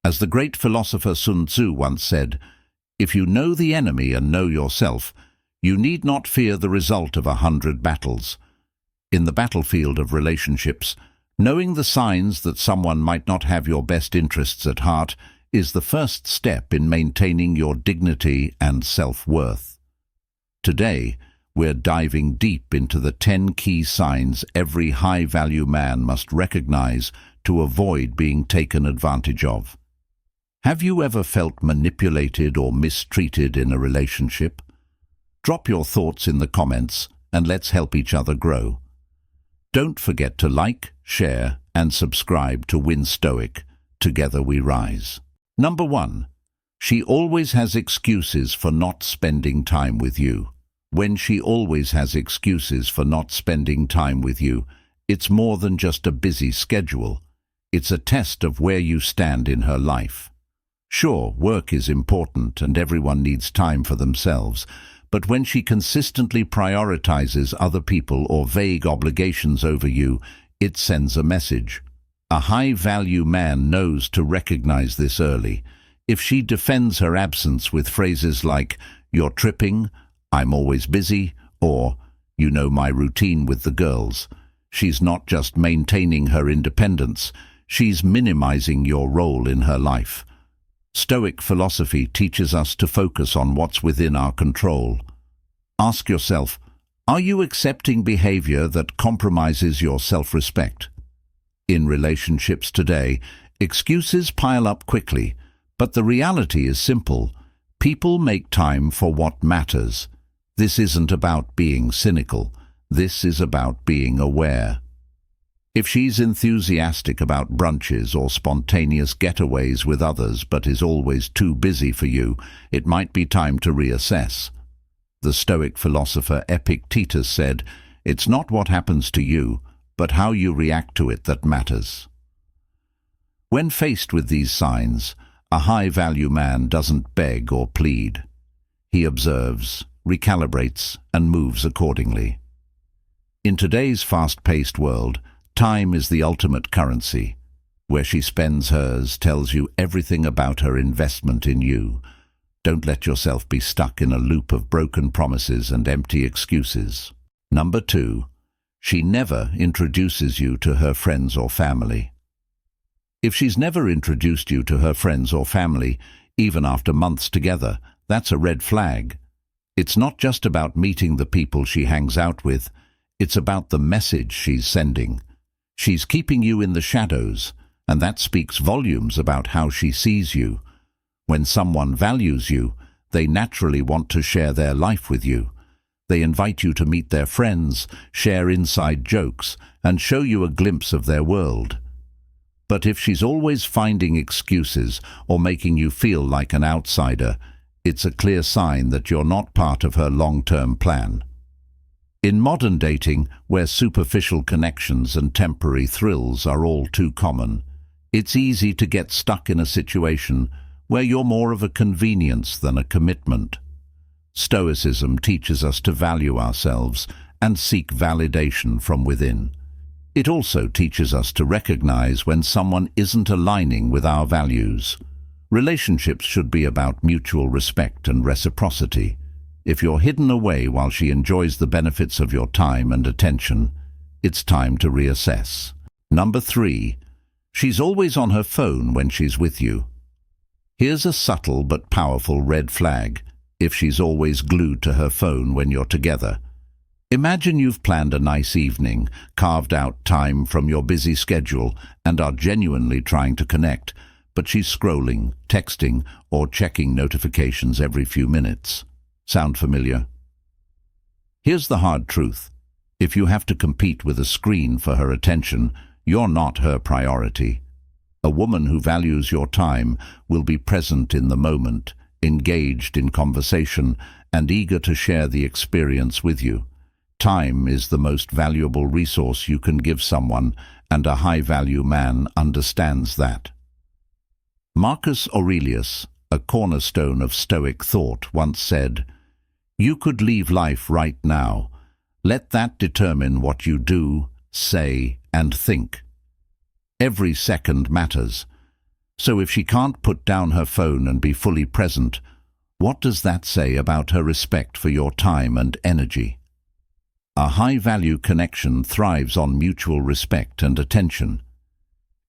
As the great philosopher Sun Tzu once said, "If you know the enemy and know yourself, you need not fear the result of 100 battles." In the battlefield of relationships, knowing the signs that someone might not have your best interests at heart is the first step in maintaining your dignity and self-worth. Today, we're diving deep into the 10 key signs every high-value man must recognize to avoid being taken advantage of. Have you ever felt manipulated or mistreated in a relationship? Drop your thoughts in the comments and let's help each other grow. Don't forget to like, share, and subscribe to Win Stoic. Together we rise. Number 1. She always has excuses for not spending time with you. When she always has excuses for not spending time with you, it's more than just a busy schedule. It's a test of where you stand in her life. Sure, work is important and everyone needs time for themselves, but when she consistently prioritizes other people or vague obligations over you, it sends a message. A high-value man knows to recognize this early. If she defends her absence with phrases like, "You're tripping," "I'm always busy," or "You know my routine with the girls," she's not just maintaining her independence, she's minimizing your role in her life. Stoic philosophy teaches us to focus on what's within our control. Ask yourself, are you accepting behavior that compromises your self-respect? In relationships today, excuses pile up quickly, but the reality is simple. People make time for what matters. This isn't about being cynical. This is about being aware. If she's enthusiastic about brunches or spontaneous getaways with others but is always too busy for you, it might be time to reassess. The Stoic philosopher Epictetus said, "It's not what happens to you, but how you react to it that matters." When faced with these signs, a high-value man doesn't beg or plead. He observes, recalibrates, and moves accordingly. In today's fast-paced world, time is the ultimate currency. Where she spends hers tells you everything about her investment in you. Don't let yourself be stuck in a loop of broken promises and empty excuses. Number 2. She never introduces you to her friends or family. If she's never introduced you to her friends or family, even after months together, that's a red flag. It's not just about meeting the people she hangs out with, it's about the message she's sending. She's keeping you in the shadows, and that speaks volumes about how she sees you. When someone values you, they naturally want to share their life with you. They invite you to meet their friends, share inside jokes, and show you a glimpse of their world. But if she's always finding excuses or making you feel like an outsider, it's a clear sign that you're not part of her long-term plan. In modern dating, where superficial connections and temporary thrills are all too common, it's easy to get stuck in a situation where you're more of a convenience than a commitment. Stoicism teaches us to value ourselves and seek validation from within. It also teaches us to recognize when someone isn't aligning with our values. Relationships should be about mutual respect and reciprocity. If you're hidden away while she enjoys the benefits of your time and attention, it's time to reassess. Number 3. She's always on her phone when she's with you. Here's a subtle but powerful red flag if she's always glued to her phone when you're together. Imagine you've planned a nice evening, carved out time from your busy schedule, and are genuinely trying to connect, but she's scrolling, texting, or checking notifications every few minutes. Sound familiar? Here's the hard truth. If you have to compete with a screen for her attention, you're not her priority. A woman who values your time will be present in the moment, engaged in conversation, and eager to share the experience with you. Time is the most valuable resource you can give someone, and a high-value man understands that. Marcus Aurelius, a cornerstone of Stoic thought, once said, "You could leave life right now. Let that determine what you do, say, and think. Every second matters. So if she can't put down her phone and be fully present, what does that say about her respect for your time and energy? A high-value connection thrives on mutual respect and attention.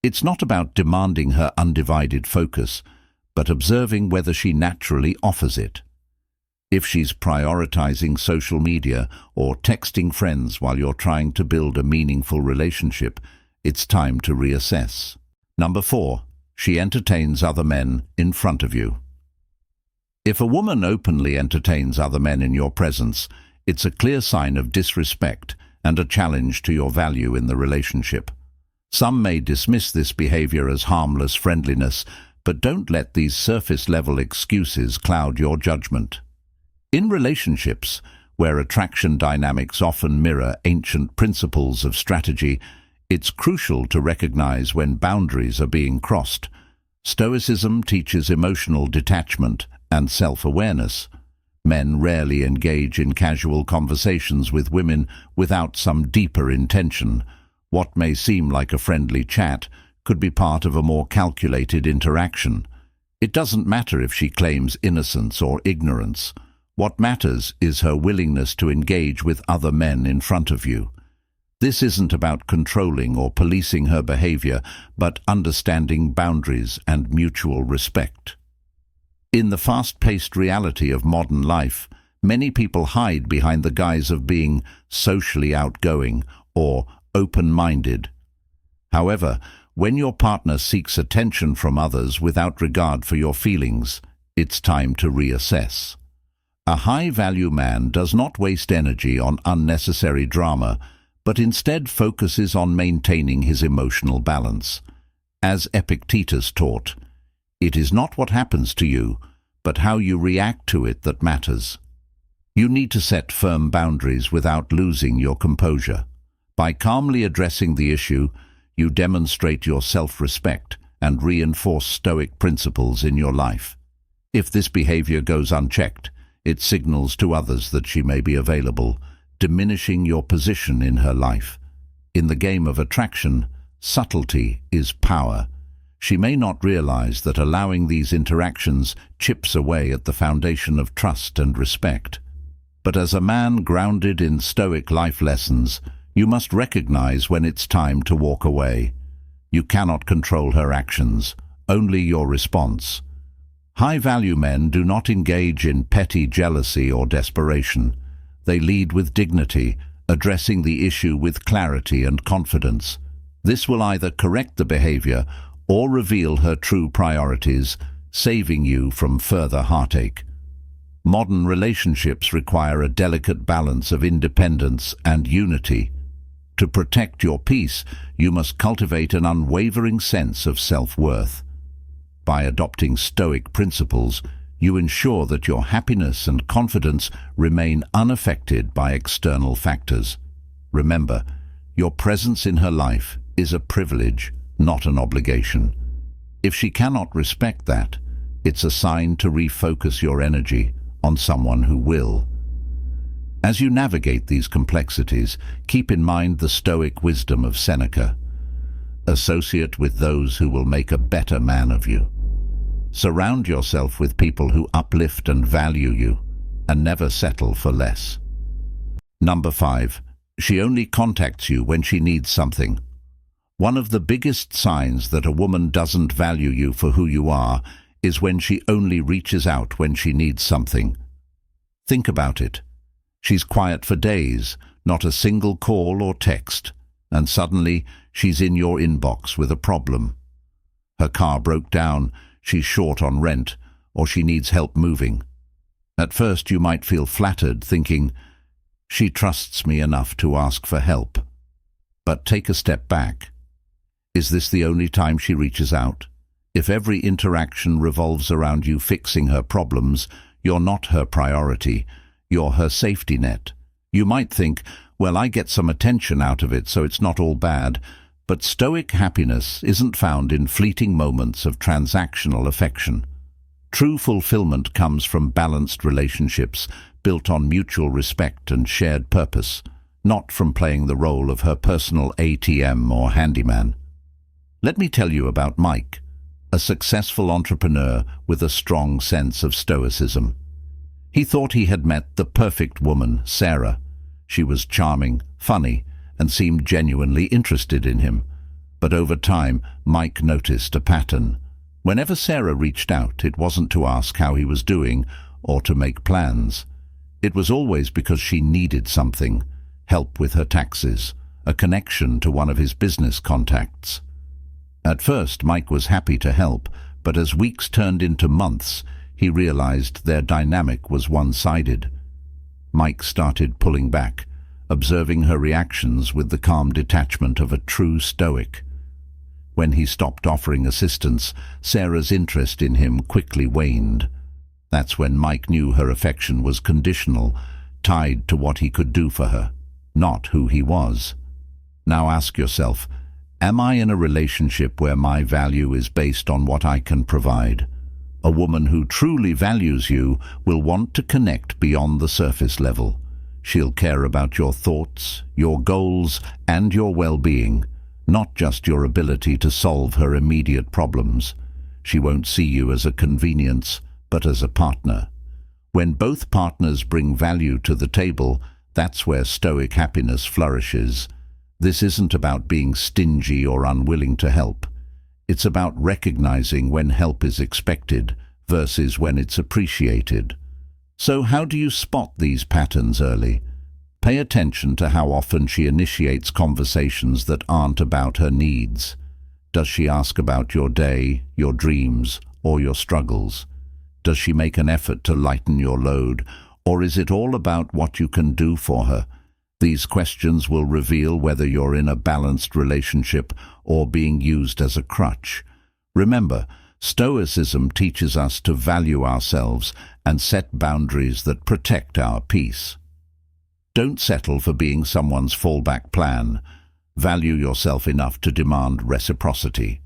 It's not about demanding her undivided focus, but observing whether she naturally offers it. If she's prioritizing social media or texting friends while you're trying to build a meaningful relationship, it's time to reassess. Number 4. She entertains other men in front of you. If a woman openly entertains other men in your presence, it's a clear sign of disrespect and a challenge to your value in the relationship. Some may dismiss this behavior as harmless friendliness, but don't let these surface-level excuses cloud your judgment. In relationships, where attraction dynamics often mirror ancient principles of strategy, it's crucial to recognize when boundaries are being crossed. Stoicism teaches emotional detachment and self-awareness. Men rarely engage in casual conversations with women without some deeper intention. What may seem like a friendly chat could be part of a more calculated interaction. It doesn't matter if she claims innocence or ignorance. What matters is her willingness to engage with other men in front of you. This isn't about controlling or policing her behavior, but understanding boundaries and mutual respect. In the fast-paced reality of modern life, many people hide behind the guise of being socially outgoing or open-minded. However, when your partner seeks attention from others without regard for your feelings, it's time to reassess. A high-value man does not waste energy on unnecessary drama, but instead focuses on maintaining his emotional balance. As Epictetus taught, it is not what happens to you, but how you react to it that matters. You need to set firm boundaries without losing your composure. By calmly addressing the issue, you demonstrate your self-respect and reinforce Stoic principles in your life. If this behavior goes unchecked, it signals to others that she may be available, diminishing your position in her life. In the game of attraction, subtlety is power. She may not realize that allowing these interactions chips away at the foundation of trust and respect. But as a man grounded in Stoic life lessons, you must recognize when it's time to walk away. You cannot control her actions, only your response. High-value men do not engage in petty jealousy or desperation. They lead with dignity, addressing the issue with clarity and confidence. This will either correct the behavior or reveal her true priorities, saving you from further heartache. Modern relationships require a delicate balance of independence and unity. To protect your peace, you must cultivate an unwavering sense of self-worth. By adopting Stoic principles, you ensure that your happiness and confidence remain unaffected by external factors. Remember, your presence in her life is a privilege, not an obligation. If she cannot respect that, it's a sign to refocus your energy on someone who will. As you navigate these complexities, keep in mind the Stoic wisdom of Seneca. Associate with those who will make a better man of you. Surround yourself with people who uplift and value you, and never settle for less. Number 5. She only contacts you when she needs something. One of the biggest signs that a woman doesn't value you for who you are is when she only reaches out when she needs something. Think about it. She's quiet for days, not a single call or text, and suddenly she's in your inbox with a problem. Her car broke down, she's short on rent, or she needs help moving. At first you might feel flattered, thinking, she trusts me enough to ask for help. But take a step back. Is this the only time she reaches out? If every interaction revolves around you fixing her problems, you're not her priority, you're her safety net. You might think, well, I get some attention out of it, so it's not all bad. But Stoic happiness isn't found in fleeting moments of transactional affection. True fulfillment comes from balanced relationships built on mutual respect and shared purpose, not from playing the role of her personal ATM or handyman. Let me tell you about Mike. a successful entrepreneur with a strong sense of stoicism. He thought he had met the perfect woman, Sarah. She was charming, funny, and seemed genuinely interested in him. But over time, Mike noticed a pattern. Whenever Sarah reached out, it wasn't to ask how he was doing or to make plans. It was always because she needed something: help with her taxes, a connection to one of his business contacts. At first, Mike was happy to help, but as weeks turned into months, he realized their dynamic was one-sided. Mike started pulling back, observing her reactions with the calm detachment of a true stoic. When he stopped offering assistance, Sarah's interest in him quickly waned. That's when Mike knew her affection was conditional, tied to what he could do for her, not who he was. Now ask yourself, am I in a relationship where my value is based on what I can provide? A woman who truly values you will want to connect beyond the surface level. She'll care about your thoughts, your goals, and your well-being, not just your ability to solve her immediate problems. She won't see you as a convenience, but as a partner. When both partners bring value to the table, that's where stoic happiness flourishes. This isn't about being stingy or unwilling to help. It's about recognizing when help is expected versus when it's appreciated. So how do you spot these patterns early? Pay attention to how often she initiates conversations that aren't about her needs. Does she ask about your day, your dreams, or your struggles? Does she make an effort to lighten your load, or is it all about what you can do for her? These questions will reveal whether you're in a balanced relationship or being used as a crutch. Remember, Stoicism teaches us to value ourselves and set boundaries that protect our peace. Don't settle for being someone's fallback plan. Value yourself enough to demand reciprocity.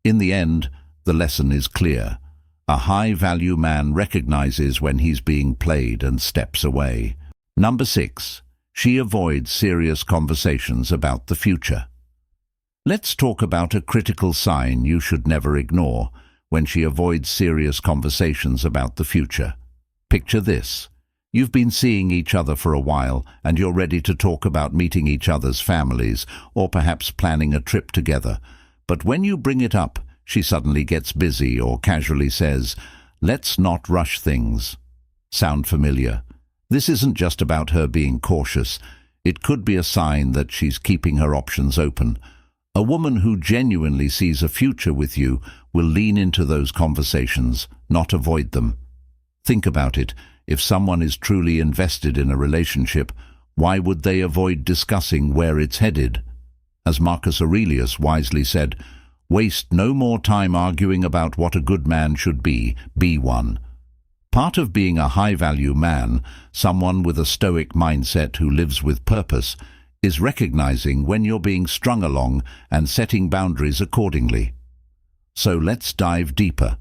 In the end, the lesson is clear. A high-value man recognizes when he's being played and steps away. Number 6. She avoids serious conversations about the future. Let's talk about a critical sign you should never ignore when she avoids serious conversations about the future. Picture this. You've been seeing each other for a while and you're ready to talk about meeting each other's families or perhaps planning a trip together. But when you bring it up, she suddenly gets busy or casually says, "Let's not rush things." Sound familiar? This isn't just about her being cautious. It could be a sign that she's keeping her options open. A woman who genuinely sees a future with you will lean into those conversations, not avoid them. Think about it. If someone is truly invested in a relationship, why would they avoid discussing where it's headed? As Marcus Aurelius wisely said, "Waste no more time arguing about what a good man should be one." Part of being a high-value man, someone with a stoic mindset who lives with purpose, is recognizing when you're being strung along and setting boundaries accordingly. So let's dive deeper.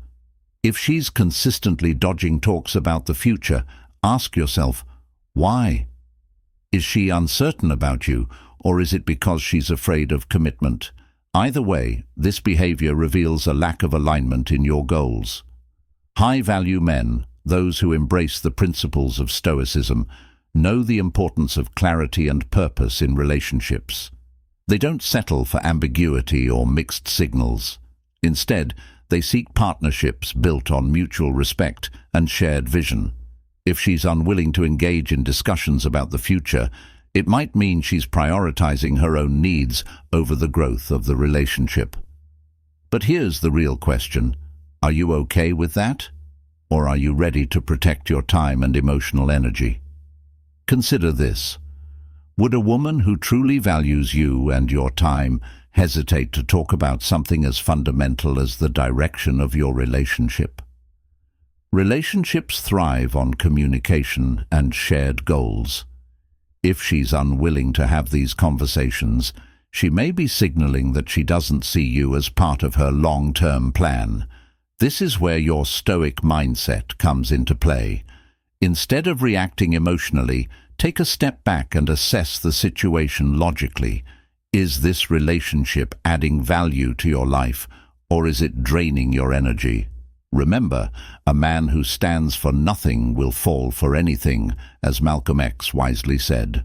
If she's consistently dodging talks about the future, ask yourself, why? Is she uncertain about you, or is it because she's afraid of commitment? Either way, this behavior reveals a lack of alignment in your goals. High-value men, those who embrace the principles of Stoicism, know the importance of clarity and purpose in relationships. They don't settle for ambiguity or mixed signals. Instead, they seek partnerships built on mutual respect and shared vision. If she's unwilling to engage in discussions about the future, it might mean she's prioritizing her own needs over the growth of the relationship. But here's the real question. Are you okay with that? Or are you ready to protect your time and emotional energy? Consider this. Would a woman who truly values you and your time hesitate to talk about something as fundamental as the direction of your relationship? Relationships thrive on communication and shared goals. If she's unwilling to have these conversations, she may be signaling that she doesn't see you as part of her long-term plan. This is where your stoic mindset comes into play. Instead of reacting emotionally, take a step back and assess the situation logically. Is this relationship adding value to your life, or is it draining your energy? Remember, a man who stands for nothing will fall for anything, as Malcolm X wisely said.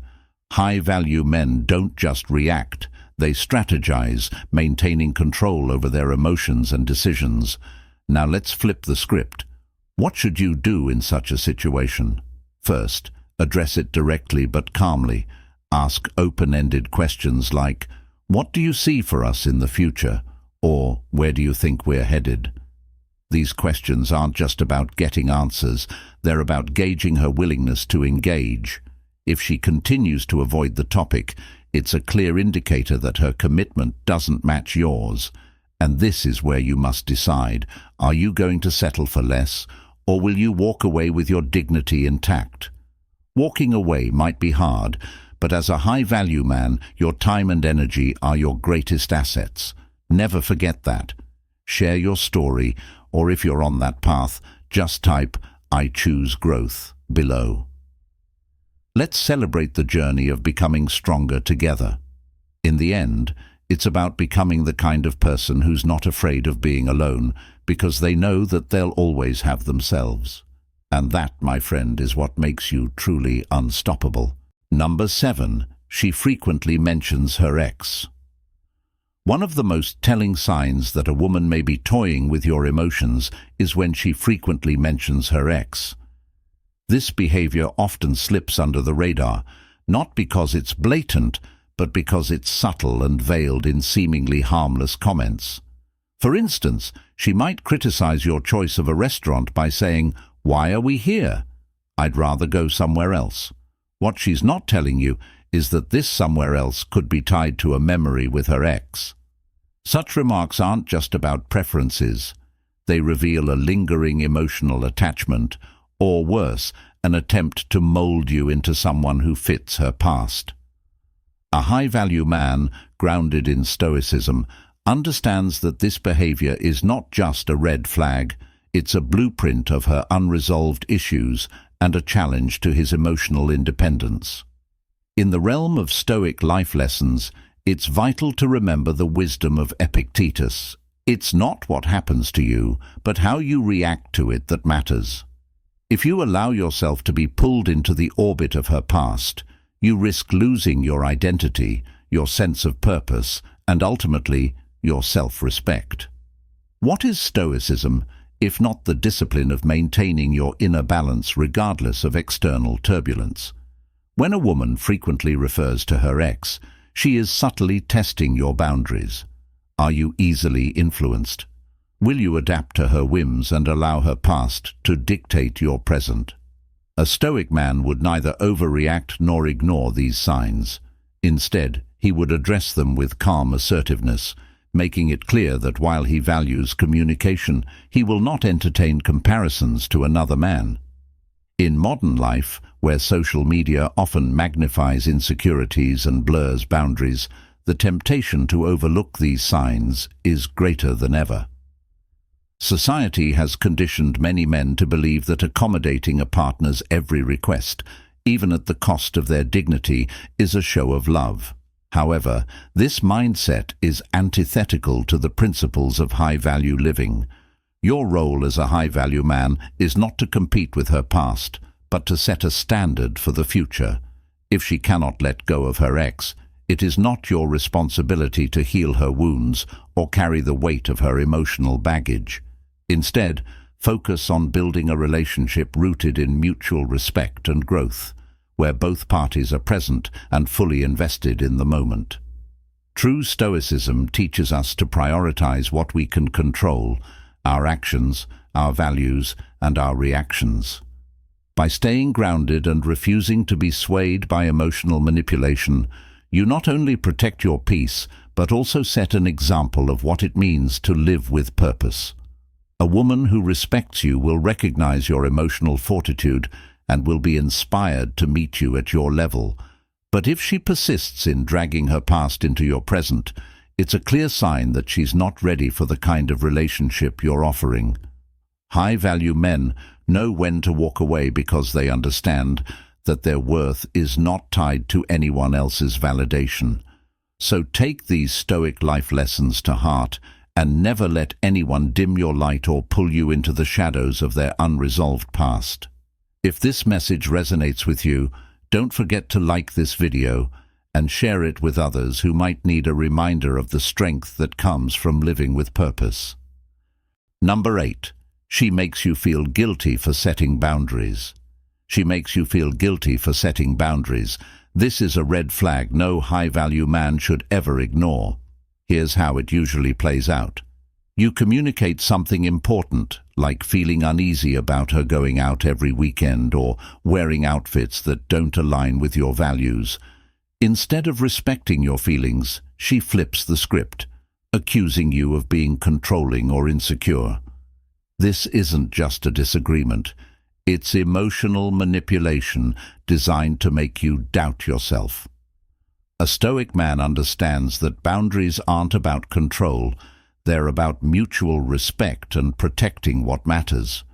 High-value men don't just react, they strategize, maintaining control over their emotions and decisions. Now let's flip the script. What should you do in such a situation? First, address it directly but calmly. Ask open-ended questions like, "What do you see for us in the future?" or "Where do you think we're headed?" These questions aren't just about getting answers, they're about gauging her willingness to engage. If she continues to avoid the topic, it's a clear indicator that her commitment doesn't match yours. And this is where you must decide, are you going to settle for less, or will you walk away with your dignity intact? Walking away might be hard, but as a high-value man, your time and energy are your greatest assets. Never forget that. Share your story, or if you're on that path, just type, "I choose growth," below. Let's celebrate the journey of becoming stronger together. In the end, it's about becoming the kind of person who's not afraid of being alone, because they know that they'll always have themselves. And that, my friend, is what makes you truly unstoppable. Number 7. She frequently mentions her ex. One of the most telling signs that a woman may be toying with your emotions is when she frequently mentions her ex. This behavior often slips under the radar, not because it's blatant, but because it's subtle and veiled in seemingly harmless comments. For instance, she might criticize your choice of a restaurant by saying, "Why are we here? I'd rather go somewhere else." What she's not telling you is that this somewhere else could be tied to a memory with her ex. Such remarks aren't just about preferences. They reveal a lingering emotional attachment, or worse, an attempt to mold you into someone who fits her past. A high-value man, grounded in Stoicism, understands that this behavior is not just a red flag, it's a blueprint of her unresolved issues and a challenge to his emotional independence. In the realm of Stoic life lessons, it's vital to remember the wisdom of Epictetus. It's not what happens to you, but how you react to it that matters. If you allow yourself to be pulled into the orbit of her past, you risk losing your identity, your sense of purpose, and ultimately, your self-respect. What is Stoicism, if not the discipline of maintaining your inner balance regardless of external turbulence? When a woman frequently refers to her ex, she is subtly testing your boundaries. Are you easily influenced? Will you adapt to her whims and allow her past to dictate your present? A Stoic man would neither overreact nor ignore these signs. Instead, he would address them with calm assertiveness, making it clear that while he values communication, he will not entertain comparisons to another man. In modern life, where social media often magnifies insecurities and blurs boundaries, the temptation to overlook these signs is greater than ever. Society has conditioned many men to believe that accommodating a partner's every request, even at the cost of their dignity, is a show of love. However, this mindset is antithetical to the principles of high-value living. Your role as a high-value man is not to compete with her past, but to set a standard for the future. If she cannot let go of her ex, it is not your responsibility to heal her wounds or carry the weight of her emotional baggage. Instead, focus on building a relationship rooted in mutual respect and growth, where both parties are present and fully invested in the moment. True Stoicism teaches us to prioritize what we can control, our actions, our values, and our reactions. By staying grounded and refusing to be swayed by emotional manipulation, you not only protect your peace, but also set an example of what it means to live with purpose. A woman who respects you will recognize your emotional fortitude and will be inspired to meet you at your level. But if she persists in dragging her past into your present, it's a clear sign that she's not ready for the kind of relationship you're offering. High-value men know when to walk away because they understand that their worth is not tied to anyone else's validation. So take these Stoic life lessons to heart and never let anyone dim your light or pull you into the shadows of their unresolved past. If this message resonates with you, don't forget to like this video and share it with others who might need a reminder of the strength that comes from living with purpose. Number 8. She makes you feel guilty for setting boundaries. She makes you feel guilty for setting boundaries. This is a red flag no high-value man should ever ignore. Here's how it usually plays out. You communicate something important, like feeling uneasy about her going out every weekend or wearing outfits that don't align with your values. Instead of respecting your feelings, she flips the script, accusing you of being controlling or insecure. This isn't just a disagreement. It's emotional manipulation designed to make you doubt yourself. A Stoic man understands that boundaries aren't about control, they're about mutual respect and protecting what matters.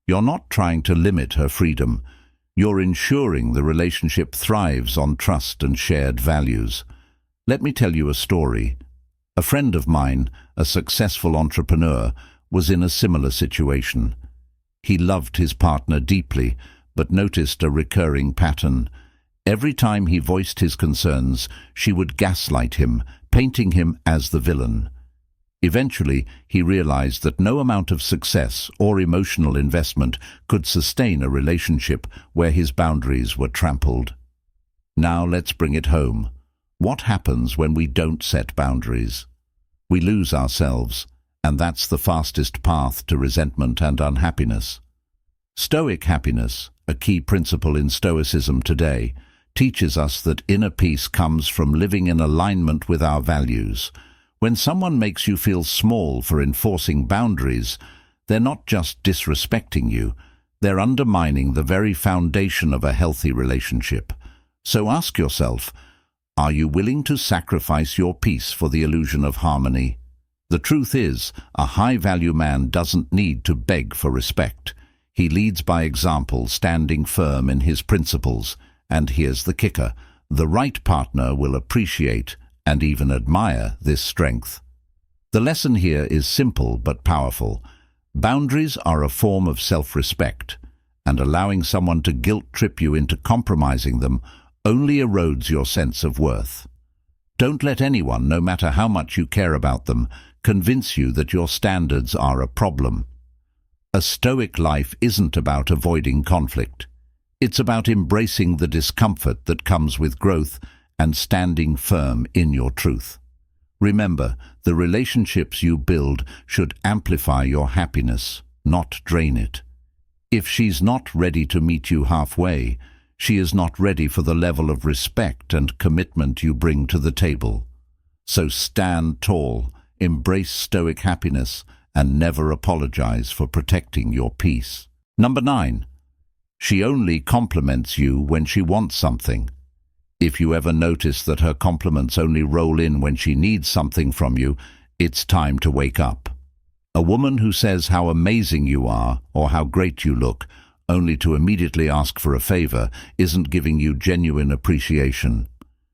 You're not trying to limit her freedom. You're ensuring the relationship thrives on trust and shared values. Let me tell you a story. A friend of mine, a successful entrepreneur, was in a similar situation. He loved his partner deeply, but noticed a recurring pattern. Every time he voiced his concerns, she would gaslight him, painting him as the villain. Eventually, he realized that no amount of success or emotional investment could sustain a relationship where his boundaries were trampled. Now let's bring it home. What happens when we don't set boundaries? We lose ourselves, and that's the fastest path to resentment and unhappiness. Stoic happiness, a key principle in Stoicism today, teaches us that inner peace comes from living in alignment with our values. When someone makes you feel small for enforcing boundaries, they're not just disrespecting you, they're undermining the very foundation of a healthy relationship. So ask yourself, are you willing to sacrifice your peace for the illusion of harmony? The truth is, a high-value man doesn't need to beg for respect. He leads by example, standing firm in his principles. And here's the kicker, the right partner will appreciate and even admire this strength. The lesson here is simple but powerful. Boundaries are a form of self-respect, and allowing someone to guilt-trip you into compromising them only erodes your sense of worth. Don't let anyone, no matter how much you care about them, convince you that your standards are a problem. A Stoic life isn't about avoiding conflict. It's about embracing the discomfort that comes with growth and standing firm in your truth. Remember, the relationships you build should amplify your happiness, not drain it. If she's not ready to meet you halfway, she is not ready for the level of respect and commitment you bring to the table. So stand tall, embrace Stoic happiness, and never apologize for protecting your peace. Number 9. She only compliments you when she wants something. If you ever notice that her compliments only roll in when she needs something from you, it's time to wake up. A woman who says how amazing you are or how great you look, only to immediately ask for a favor, isn't giving you genuine appreciation.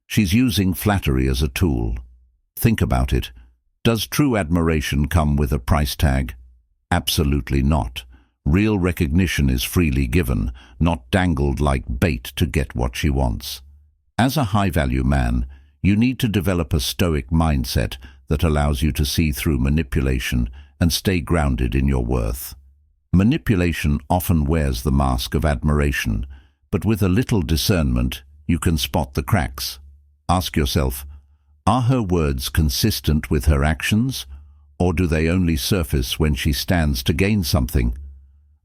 She's using flattery as a tool. Think about it. Does true admiration come with a price tag? Absolutely not. Real recognition is freely given, not dangled like bait to get what she wants. As a high-value man, you need to develop a Stoic mindset that allows you to see through manipulation and stay grounded in your worth. Manipulation often wears the mask of admiration, but with a little discernment, you can spot the cracks. Ask yourself, are her words consistent with her actions, or do they only surface when she stands to gain something?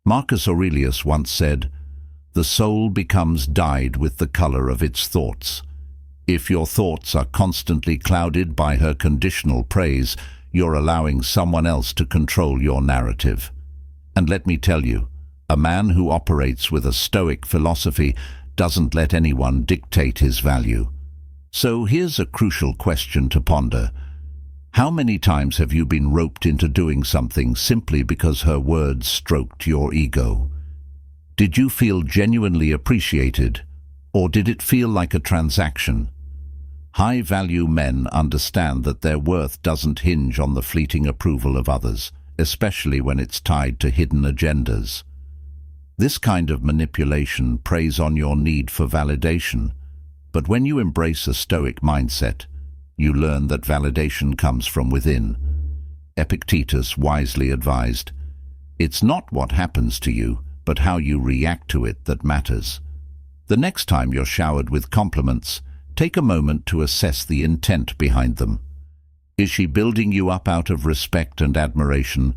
Marcus Aurelius once said, "The soul becomes dyed with the color of its thoughts." If your thoughts are constantly clouded by her conditional praise, you're allowing someone else to control your narrative. And let me tell you, a man who operates with a Stoic philosophy doesn't let anyone dictate his value. So here's a crucial question to ponder. How many times have you been roped into doing something simply because her words stroked your ego? Did you feel genuinely appreciated, or did it feel like a transaction? High-value men understand that their worth doesn't hinge on the fleeting approval of others, especially when it's tied to hidden agendas. This kind of manipulation preys on your need for validation, but when you embrace a Stoic mindset, you learn that validation comes from within. Epictetus wisely advised, "It's not what happens to you, but how you react to it that matters." The next time you're showered with compliments, take a moment to assess the intent behind them. Is she building you up out of respect and admiration,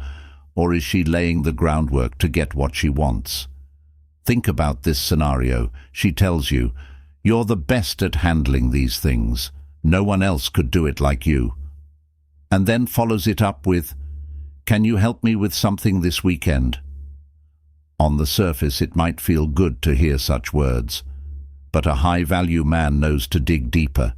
or is she laying the groundwork to get what she wants? Think about this scenario. She tells you, "You're the best at handling these things. No one else could do it like you." And then follows it up with, "Can you help me with something this weekend?" On the surface, it might feel good to hear such words, but a high-value man knows to dig deeper.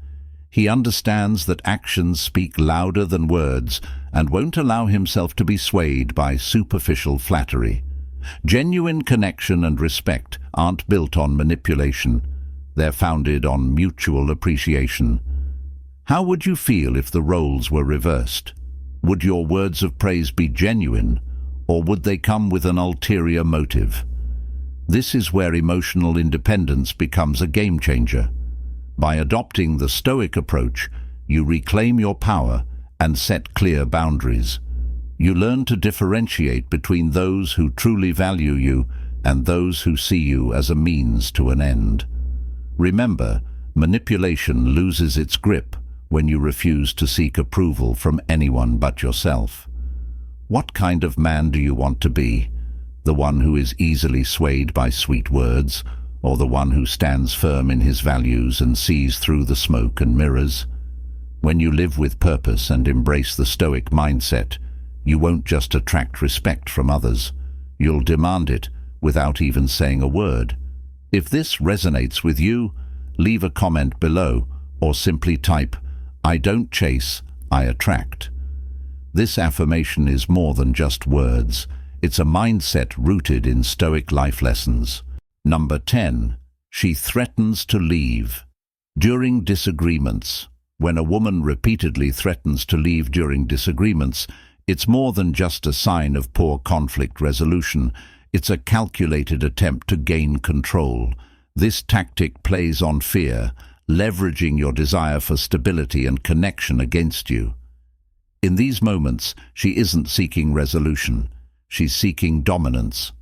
He understands that actions speak louder than words and won't allow himself to be swayed by superficial flattery. Genuine connection and respect aren't built on manipulation. They're founded on mutual appreciation. How would you feel if the roles were reversed? Would your words of praise be genuine, or would they come with an ulterior motive? This is where emotional independence becomes a game changer. By adopting the Stoic approach, you reclaim your power and set clear boundaries. You learn to differentiate between those who truly value you and those who see you as a means to an end. Remember, manipulation loses its grip when you refuse to seek approval from anyone but yourself. What kind of man do you want to be? The one who is easily swayed by sweet words, or the one who stands firm in his values and sees through the smoke and mirrors? When you live with purpose and embrace the Stoic mindset, you won't just attract respect from others. You'll demand it without even saying a word. If this resonates with you, leave a comment below or simply type, "I don't chase, I attract." This affirmation is more than just words. It's a mindset rooted in Stoic life lessons. Number 10. She threatens to leave. During disagreements. When a woman repeatedly threatens to leave during disagreements, it's more than just a sign of poor conflict resolution. It's a calculated attempt to gain control. This tactic plays on fear, leveraging your desire for stability and connection against you. In these moments, she isn't seeking resolution. She's seeking dominance.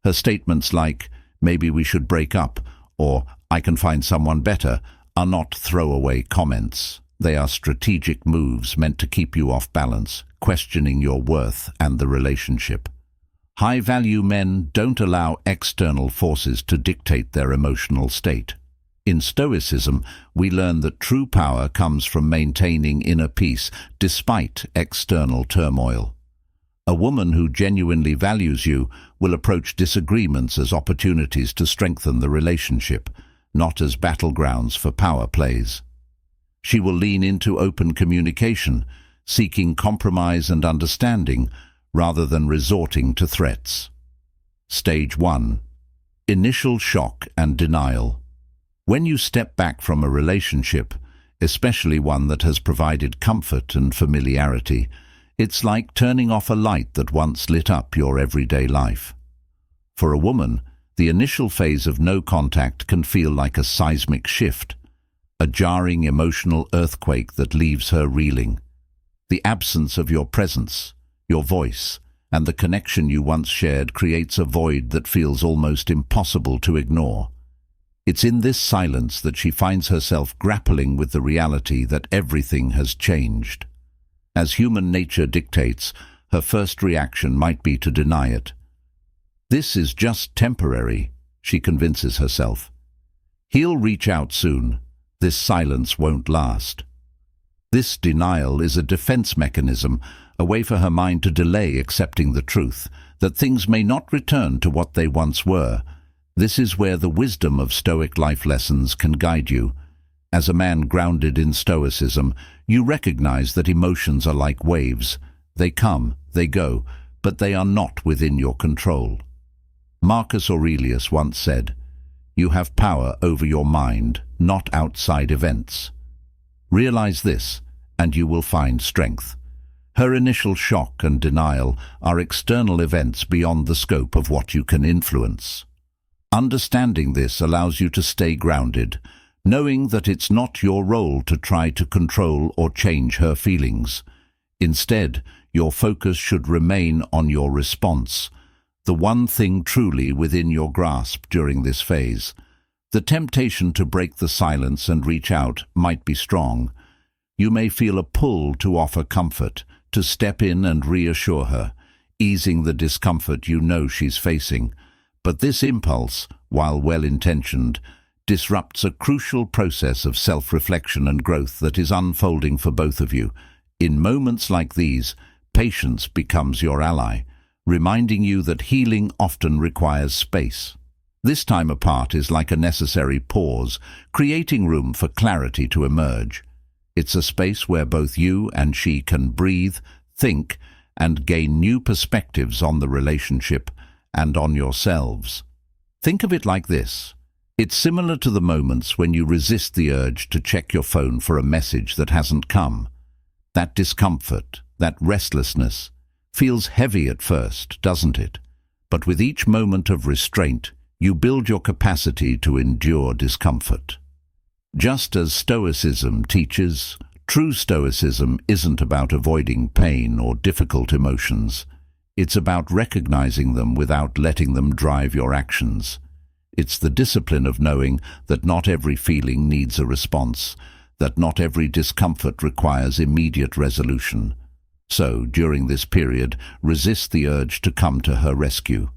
Her statements like, "Maybe we should break up," or "I can find someone better," are not throwaway comments. They are strategic moves meant to keep you off balance, questioning your worth and the relationship. High-value men don't allow external forces to dictate their emotional state. In Stoicism, we learn that true power comes from maintaining inner peace despite external turmoil. A woman who genuinely values you will approach disagreements as opportunities to strengthen the relationship, not as battlegrounds for power plays. She will lean into open communication, seeking compromise and understanding, rather than resorting to threats. Stage 1. Initial shock and denial. When you step back from a relationship, especially one that has provided comfort and familiarity, it's like turning off a light that once lit up your everyday life. For a woman, the initial phase of no contact can feel like a seismic shift, a jarring emotional earthquake that leaves her reeling. The absence of your presence, your voice, and the connection you once shared creates a void that feels almost impossible to ignore. It's in this silence that she finds herself grappling with the reality that everything has changed. As human nature dictates, her first reaction might be to deny it. This is just temporary, she convinces herself. He'll reach out soon. This silence won't last. This denial is a defense mechanism, a way for her mind to delay accepting the truth, that things may not return to what they once were. This is where the wisdom of Stoic life lessons can guide you. As a man grounded in Stoicism, you recognize that emotions are like waves. They come, they go, but they are not within your control. Marcus Aurelius once said, "You have power over your mind, not outside events." Realize this, and you will find strength. Her initial shock and denial are external events beyond the scope of what you can influence. Understanding this allows you to stay grounded, knowing that it's not your role to try to control or change her feelings. Instead, your focus should remain on your response, the one thing truly within your grasp during this phase. The temptation to break the silence and reach out might be strong. You may feel a pull to offer comfort, to step in and reassure her, easing the discomfort you know she's facing. But this impulse, while well-intentioned, disrupts a crucial process of self-reflection and growth that is unfolding for both of you. In moments like these, patience becomes your ally, reminding you that healing often requires space. This time apart is like a necessary pause, creating room for clarity to emerge. It's a space where both you and she can breathe, think, and gain new perspectives on the relationship and on yourselves. Think of it like this. It's similar to the moments when you resist the urge to check your phone for a message that hasn't come. That discomfort, that restlessness, feels heavy at first, doesn't it? But with each moment of restraint, you build your capacity to endure discomfort. Just as Stoicism teaches, true Stoicism isn't about avoiding pain or difficult emotions. It's about recognizing them without letting them drive your actions. It's the discipline of knowing that not every feeling needs a response, that not every discomfort requires immediate resolution. So, during this period, resist the urge to come to her rescue.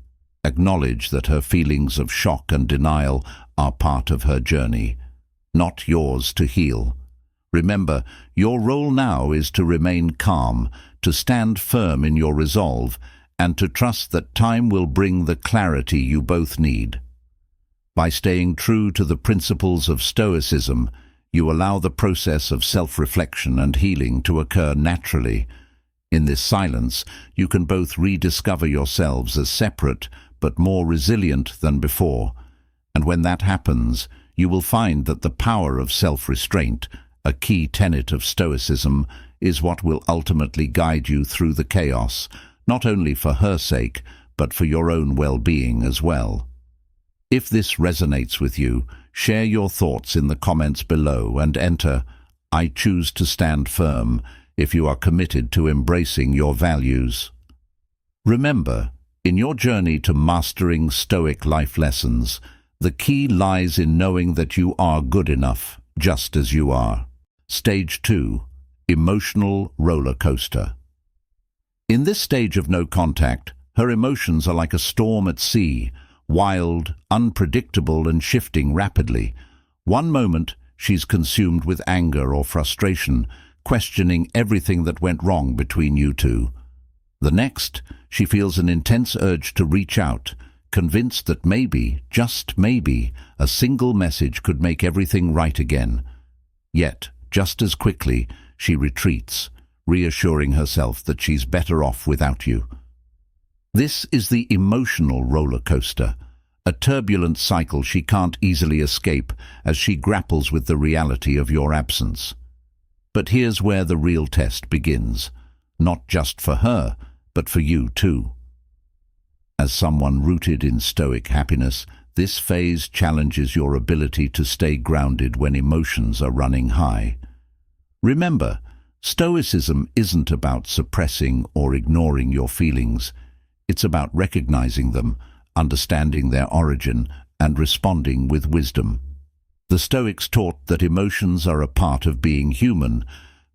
Acknowledge that her feelings of shock and denial are part of her journey, not yours to heal. Remember, your role now is to remain calm, to stand firm in your resolve, and to trust that time will bring the clarity you both need. By staying true to the principles of Stoicism, you allow the process of self-reflection and healing to occur naturally. In this silence, you can both rediscover yourselves as separate but more resilient than before. And when that happens, you will find that the power of self-restraint, a key tenet of Stoicism, is what will ultimately guide you through the chaos, not only for her sake, but for your own well-being as well. If this resonates with you, share your thoughts in the comments below and enter "I choose to stand firm" if you are committed to embracing your values. Remember, in your journey to mastering Stoic life lessons, the key lies in knowing that you are good enough, just as you are. Stage 2. Emotional roller coaster. In this stage of no contact, her emotions are like a storm at sea, wild, unpredictable, and shifting rapidly. One moment, she's consumed with anger or frustration, questioning everything that went wrong between you two. The next, she feels an intense urge to reach out, convinced that maybe, just maybe, a single message could make everything right again. Yet, just as quickly, she retreats, reassuring herself that she's better off without you. This is the emotional roller coaster, a turbulent cycle she can't easily escape as she grapples with the reality of your absence. But here's where the real test begins, not just for her, but for you too. As someone rooted in Stoic happiness, this phase challenges your ability to stay grounded when emotions are running high. Remember, Stoicism isn't about suppressing or ignoring your feelings. It's about recognizing them, understanding their origin, and responding with wisdom. The Stoics taught that emotions are a part of being human,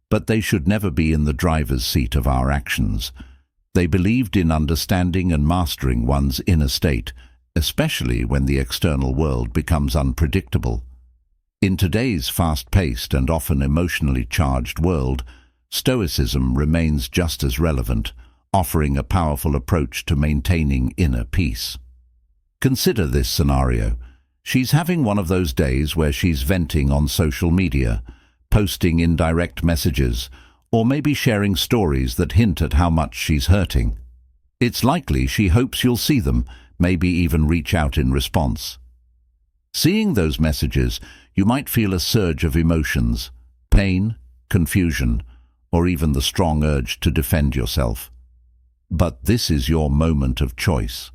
but they should never be in the driver's seat of our actions. They believed in understanding and mastering one's inner state, especially when the external world becomes unpredictable. In today's fast-paced and often emotionally charged world, Stoicism remains just as relevant, offering a powerful approach to maintaining inner peace. Consider this scenario. She's having one of those days where she's venting on social media, posting indirect messages, or maybe sharing stories that hint at how much she's hurting. It's likely she hopes you'll see them, maybe even reach out in response. Seeing those messages, you might feel a surge of emotions: pain, confusion, or even the strong urge to defend yourself. But this is your moment of choice.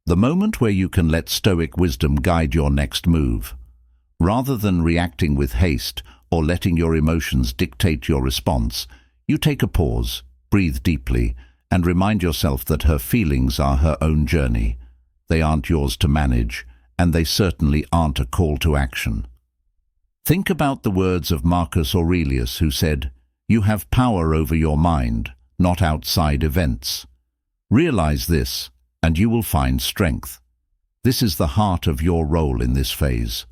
The moment where you can let Stoic wisdom guide your next move. Rather than reacting with haste or letting your emotions dictate your response, you take a pause, breathe deeply, and remind yourself that her feelings are her own journey. They aren't yours to manage, and they certainly aren't a call to action. Think about the words of Marcus Aurelius, who said, "You have power over your mind, not outside events." Realize this, and you will find strength. This is the heart of your role in this phase.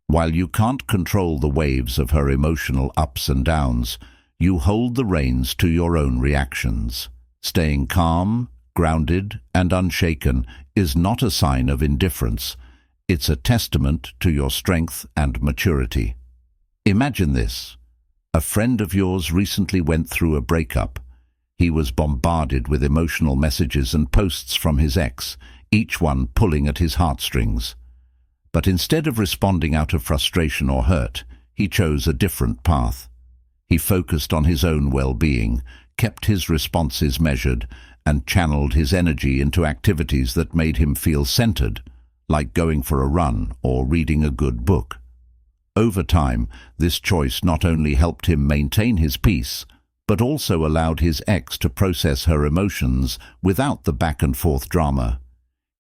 While you can't control the waves of her emotional ups and downs, you hold the reins to your own reactions. Staying calm, grounded, and unshaken is not a sign of indifference. It's a testament to your strength and maturity. Imagine this. A friend of yours recently went through a breakup. He was bombarded with emotional messages and posts from his ex, each one pulling at his heartstrings. But instead of responding out of frustration or hurt, he chose a different path. He focused on his own well-being, kept his responses measured, and channeled his energy into activities that made him feel centered, like going for a run or reading a good book. Over time, this choice not only helped him maintain his peace, but also allowed his ex to process her emotions without the back-and-forth drama.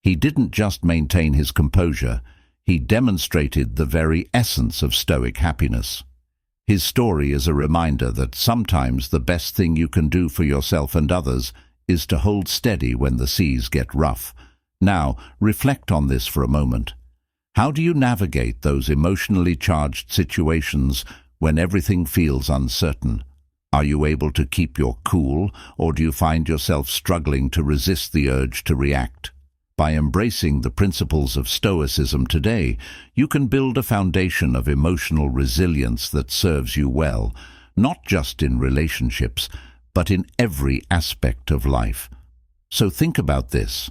He didn't just maintain his composure, he demonstrated the very essence of Stoic happiness. His story is a reminder that sometimes the best thing you can do for yourself and others is to hold steady when the seas get rough. Now, reflect on this for a moment. How do you navigate those emotionally charged situations when everything feels uncertain? Are you able to keep your cool, or do you find yourself struggling to resist the urge to react? By embracing the principles of Stoicism today, you can build a foundation of emotional resilience that serves you well, not just in relationships, but in every aspect of life. So think about this.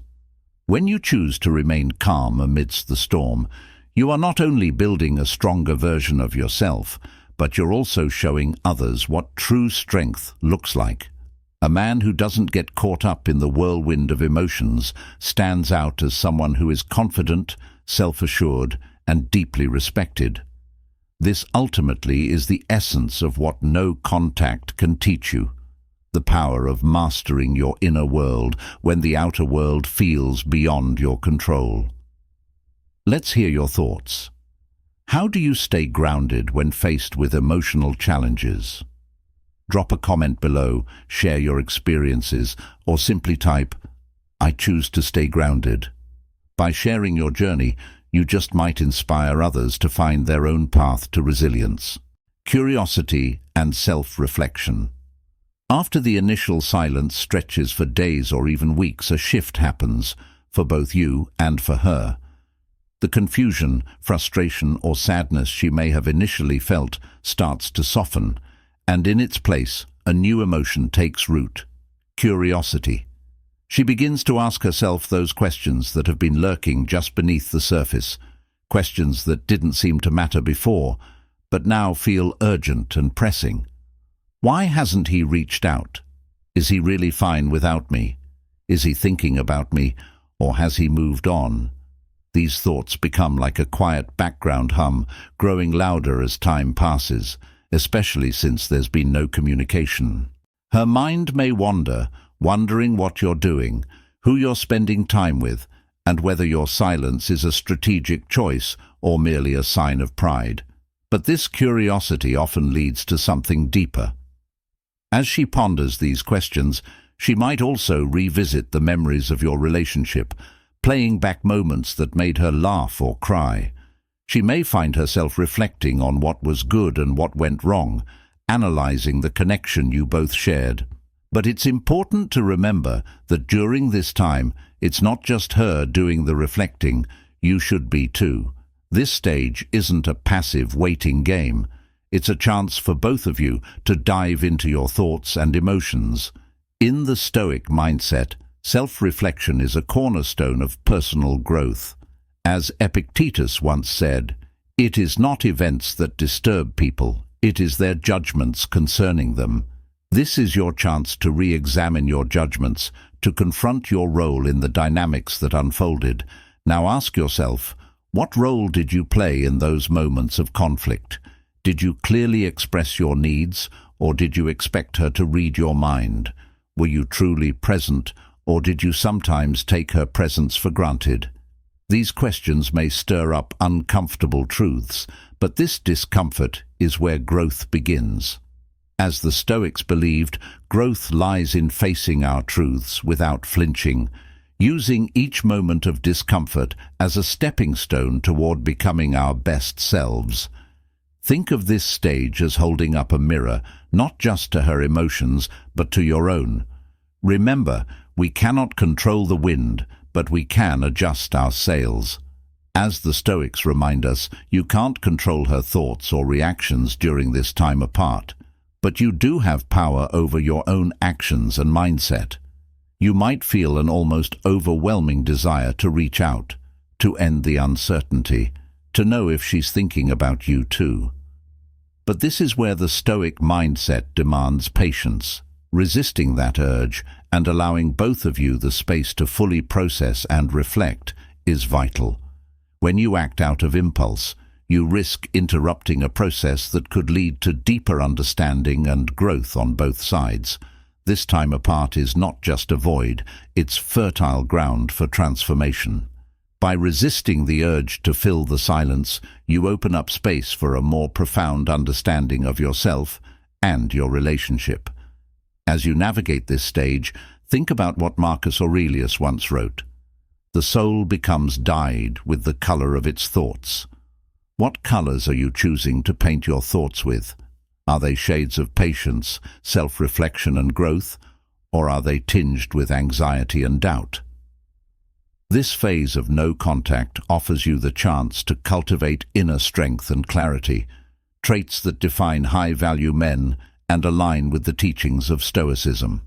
When you choose to remain calm amidst the storm, you are not only building a stronger version of yourself, but you're also showing others what true strength looks like. A man who doesn't get caught up in the whirlwind of emotions stands out as someone who is confident, self-assured, and deeply respected. This ultimately is the essence of what no contact can teach you. The power of mastering your inner world when the outer world feels beyond your control. Let's hear your thoughts. How do you stay grounded when faced with emotional challenges? Drop a comment below, share your experiences, or simply type, "I choose to stay grounded." By sharing your journey, you just might inspire others to find their own path to resilience. Curiosity and self-reflection. After the initial silence stretches for days or even weeks, a shift happens, for both you and for her. The confusion, frustration, or sadness she may have initially felt starts to soften, and in its place, a new emotion takes root: curiosity. She begins to ask herself those questions that have been lurking just beneath the surface, questions that didn't seem to matter before, but now feel urgent and pressing. Why hasn't he reached out? Is he really fine without me? Is he thinking about me, or has he moved on? These thoughts become like a quiet background hum, growing louder as time passes, especially since there's been no communication. Her mind may wander, wondering what you're doing, who you're spending time with, and whether your silence is a strategic choice or merely a sign of pride. But this curiosity often leads to something deeper. As she ponders these questions, she might also revisit the memories of your relationship, playing back moments that made her laugh or cry. She may find herself reflecting on what was good and what went wrong, analyzing the connection you both shared. But it's important to remember that during this time, it's not just her doing the reflecting, you should be too. This stage isn't a passive waiting game. It's a chance for both of you to dive into your thoughts and emotions. In the Stoic mindset, self-reflection is a cornerstone of personal growth. As Epictetus once said, "It is not events that disturb people, it is their judgments concerning them. This is your chance to re-examine your judgments, to confront your role in the dynamics that unfolded. Now ask yourself, what role did you play in those moments of conflict? Did you clearly express your needs, or did you expect her to read your mind? Were you truly present, or did you sometimes take her presence for granted? These questions may stir up uncomfortable truths, but this discomfort is where growth begins. As the Stoics believed, growth lies in facing our truths without flinching, using each moment of discomfort as a stepping stone toward becoming our best selves. Think of this stage as holding up a mirror, not just to her emotions, but to your own. Remember, we cannot control the wind, but we can adjust our sails. As the Stoics remind us, you can't control her thoughts or reactions during this time apart, but you do have power over your own actions and mindset. You might feel an almost overwhelming desire to reach out, to end the uncertainty, to know if she's thinking about you too. But this is where the Stoic mindset demands patience. Resisting that urge and allowing both of you the space to fully process and reflect is vital. When you act out of impulse, you risk interrupting a process that could lead to deeper understanding and growth on both sides. This time apart is not just a void, it's fertile ground for transformation. By resisting the urge to fill the silence, you open up space for a more profound understanding of yourself and your relationship. As you navigate this stage, think about what Marcus Aurelius once wrote. The soul becomes dyed with the color of its thoughts. What colors are you choosing to paint your thoughts with? Are they shades of patience, self-reflection and growth, or are they tinged with anxiety and doubt? This phase of no contact offers you the chance to cultivate inner strength and clarity, traits that define high-value men and align with the teachings of Stoicism.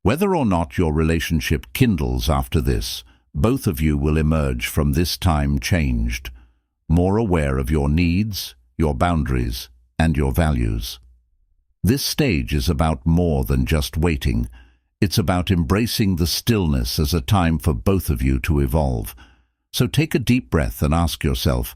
Whether or not your relationship kindles after this, both of you will emerge from this time changed, more aware of your needs, your boundaries, and your values. This stage is about more than just waiting. It's about embracing the stillness as a time for both of you to evolve. So take a deep breath and ask yourself,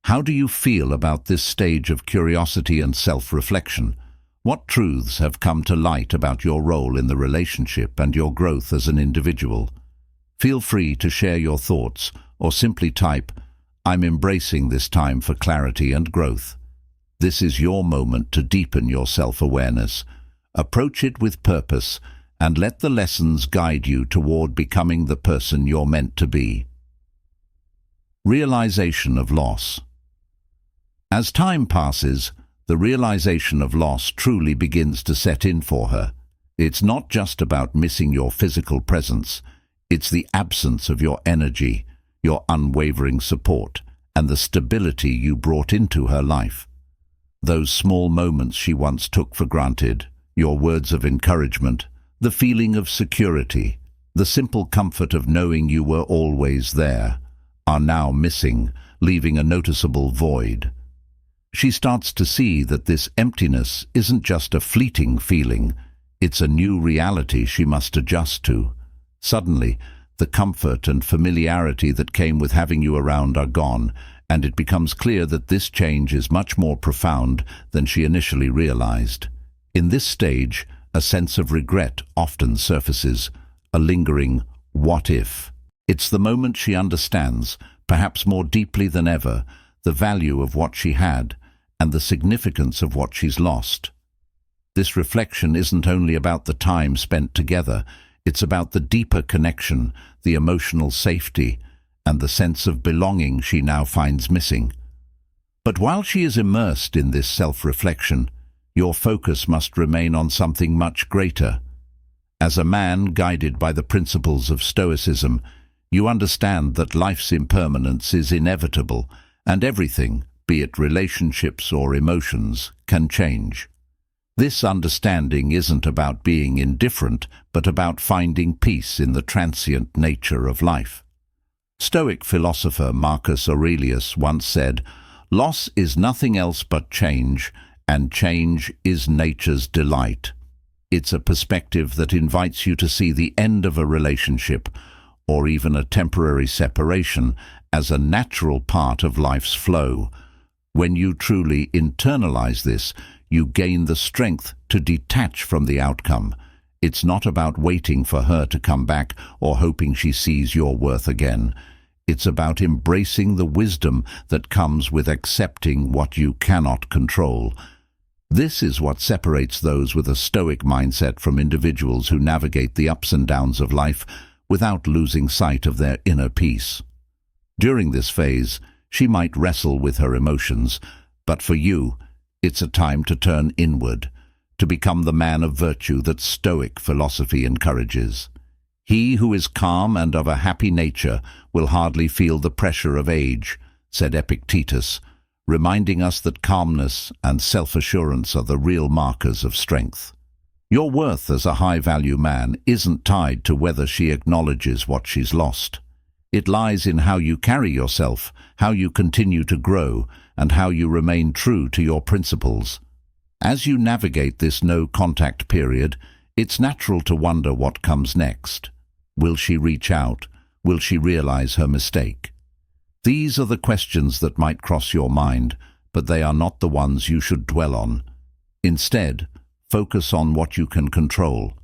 how do you feel about this stage of curiosity and self-reflection? What truths have come to light about your role in the relationship and your growth as an individual? Feel free to share your thoughts or simply type, "I'm embracing this time for clarity and growth." This is your moment to deepen your self-awareness. Approach it with purpose and let the lessons guide you toward becoming the person you're meant to be. Realization of loss. As time passes, the realization of loss truly begins to set in for her. It's not just about missing your physical presence. It's the absence of your energy, your unwavering support, and the stability you brought into her life. Those small moments she once took for granted, your words of encouragement, the feeling of security, the simple comfort of knowing you were always there, are now missing, leaving a noticeable void. She starts to see that this emptiness isn't just a fleeting feeling, it's a new reality she must adjust to. Suddenly, the comfort and familiarity that came with having you around are gone, and it becomes clear that this change is much more profound than she initially realized. In this stage, a sense of regret often surfaces, a lingering "what if?" It's the moment she understands, perhaps more deeply than ever, the value of what she had and the significance of what she's lost. This reflection isn't only about the time spent together, it's about the deeper connection, the emotional safety, and the sense of belonging she now finds missing. But while she is immersed in this self-reflection, your focus must remain on something much greater. As a man guided by the principles of Stoicism, you understand that life's impermanence is inevitable, and everything, be it relationships or emotions, can change. This understanding isn't about being indifferent, but about finding peace in the transient nature of life. Stoic philosopher Marcus Aurelius once said, "Loss is nothing else but change, and change is nature's delight. It's a perspective that invites you to see the end of a relationship, or even a temporary separation, as a natural part of life's flow. When you truly internalize this, you gain the strength to detach from the outcome. It's not about waiting for her to come back or hoping she sees your worth again. It's about embracing the wisdom that comes with accepting what you cannot control. This is what separates those with a stoic mindset from individuals who navigate the ups and downs of life without losing sight of their inner peace. During this phase, she might wrestle with her emotions, but for you, it's a time to turn inward, to become the man of virtue that Stoic philosophy encourages. He who is calm and of a happy nature will hardly feel the pressure of age, said Epictetus, reminding us that calmness and self-assurance are the real markers of strength. Your worth as a high-value man isn't tied to whether she acknowledges what she's lost. It lies in how you carry yourself, how you continue to grow, and how you remain true to your principles. As you navigate this no-contact period, it's natural to wonder what comes next. Will she reach out? Will she realize her mistake? These are the questions that might cross your mind, but they are not the ones you should dwell on. Instead, focus on what you can control.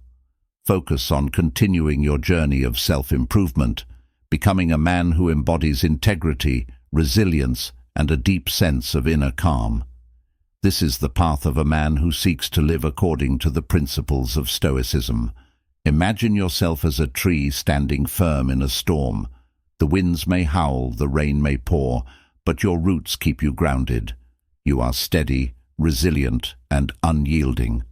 Focus on continuing your journey of self-improvement, becoming a man who embodies integrity, resilience, and a deep sense of inner calm. This is the path of a man who seeks to live according to the principles of Stoicism. Imagine yourself as a tree standing firm in a storm. The winds may howl, the rain may pour, but your roots keep you grounded. You are steady, resilient, and unyielding.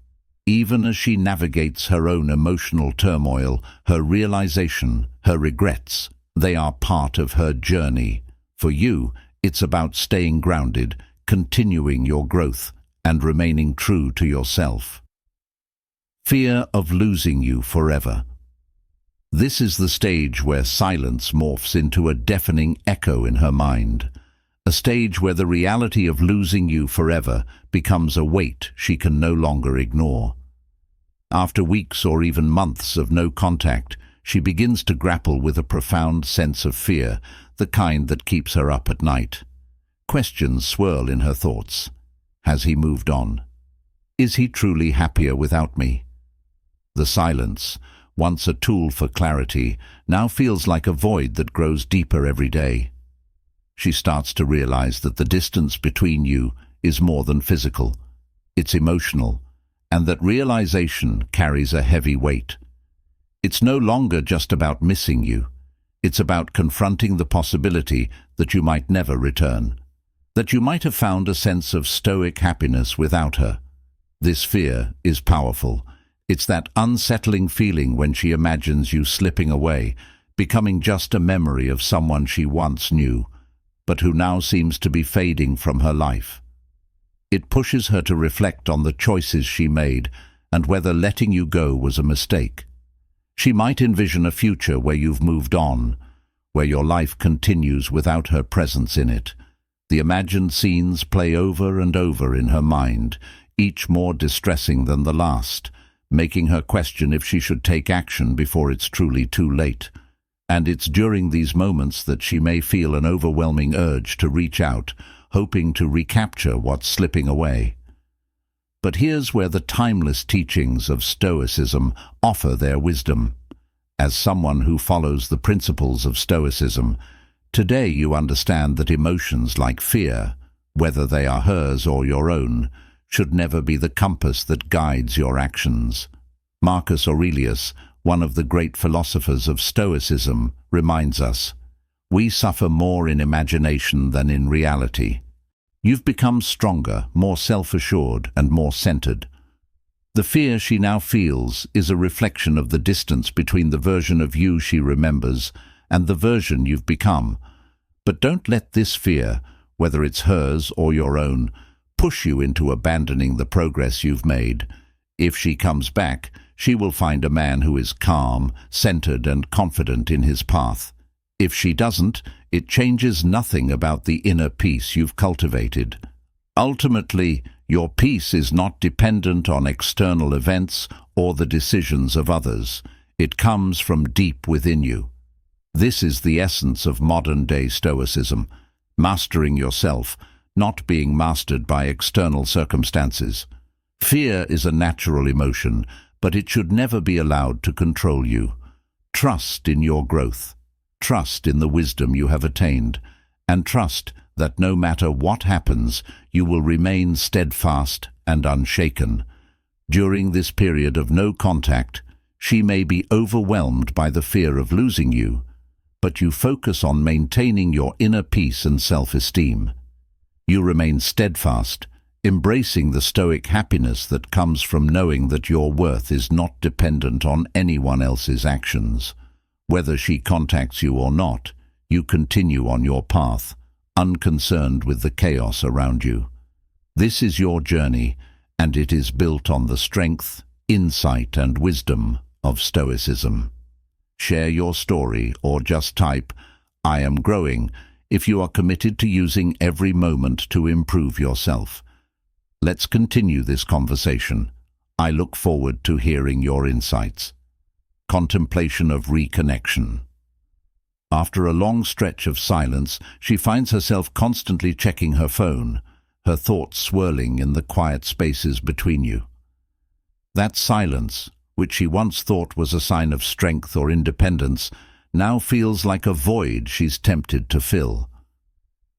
Even as she navigates her own emotional turmoil, her realization, her regrets, they are part of her journey. For you, it's about staying grounded, continuing your growth, and remaining true to yourself. Fear of losing you forever. This is the stage where silence morphs into a deafening echo in her mind, a stage where the reality of losing you forever becomes a weight she can no longer ignore. After weeks or even months of no contact, she begins to grapple with a profound sense of fear, the kind that keeps her up at night. Questions swirl in her thoughts. Has he moved on? Is he truly happier without me? The silence, once a tool for clarity, now feels like a void that grows deeper every day. She starts to realize that the distance between you is more than physical. It's emotional, and that realization carries a heavy weight. It's no longer just about missing you. It's about confronting the possibility that you might never return, that you might have found a sense of stoic happiness without her. This fear is powerful. It's that unsettling feeling when she imagines you slipping away, becoming just a memory of someone she once knew, but who now seems to be fading from her life. It pushes her to reflect on the choices she made and whether letting you go was a mistake. She might envision a future where you've moved on, where your life continues without her presence in it. The imagined scenes play over and over in her mind, each more distressing than the last, making her question if she should take action before it's truly too late. And it's during these moments that she may feel an overwhelming urge to reach out, hoping to recapture what's slipping away. But here's where the timeless teachings of Stoicism offer their wisdom. As someone who follows the principles of Stoicism, today you understand that emotions like fear, whether they are hers or your own, should never be the compass that guides your actions. Marcus Aurelius, one of the great philosophers of Stoicism, reminds us, "We suffer more in imagination than in reality." You've become stronger, more self-assured, and more centered. The fear she now feels is a reflection of the distance between the version of you she remembers and the version you've become. But don't let this fear, whether it's hers or your own, push you into abandoning the progress you've made. If she comes back, she will find a man who is calm, centered, and confident in his path. If she doesn't, it changes nothing about the inner peace you've cultivated. Ultimately, Your peace is not dependent on external events or the decisions of others. It comes from deep within you. This is the essence of modern-day Stoicism, mastering yourself, not being mastered by external circumstances. Fear is a natural emotion, but it should never be allowed to control you. Trust in your growth. Trust in the wisdom you have attained, and trust that no matter what happens, you will remain steadfast and unshaken. During this period of no contact, she may be overwhelmed by the fear of losing you, but you focus on maintaining your inner peace and self-esteem. You remain steadfast, embracing the stoic happiness that comes from knowing that your worth is not dependent on anyone else's actions. Whether she contacts you or not, you continue on your path, unconcerned with the chaos around you. This is your journey, and it is built on the strength, insight, and wisdom of Stoicism. Share your story or just type, "I am growing," if you are committed to using every moment to improve yourself. Let's continue this conversation. I look forward to hearing your insights. Contemplation of reconnection. After a long stretch of silence, she finds herself constantly checking her phone, her thoughts swirling in the quiet spaces between you. That silence, which she once thought was a sign of strength or independence, now feels like a void she's tempted to fill.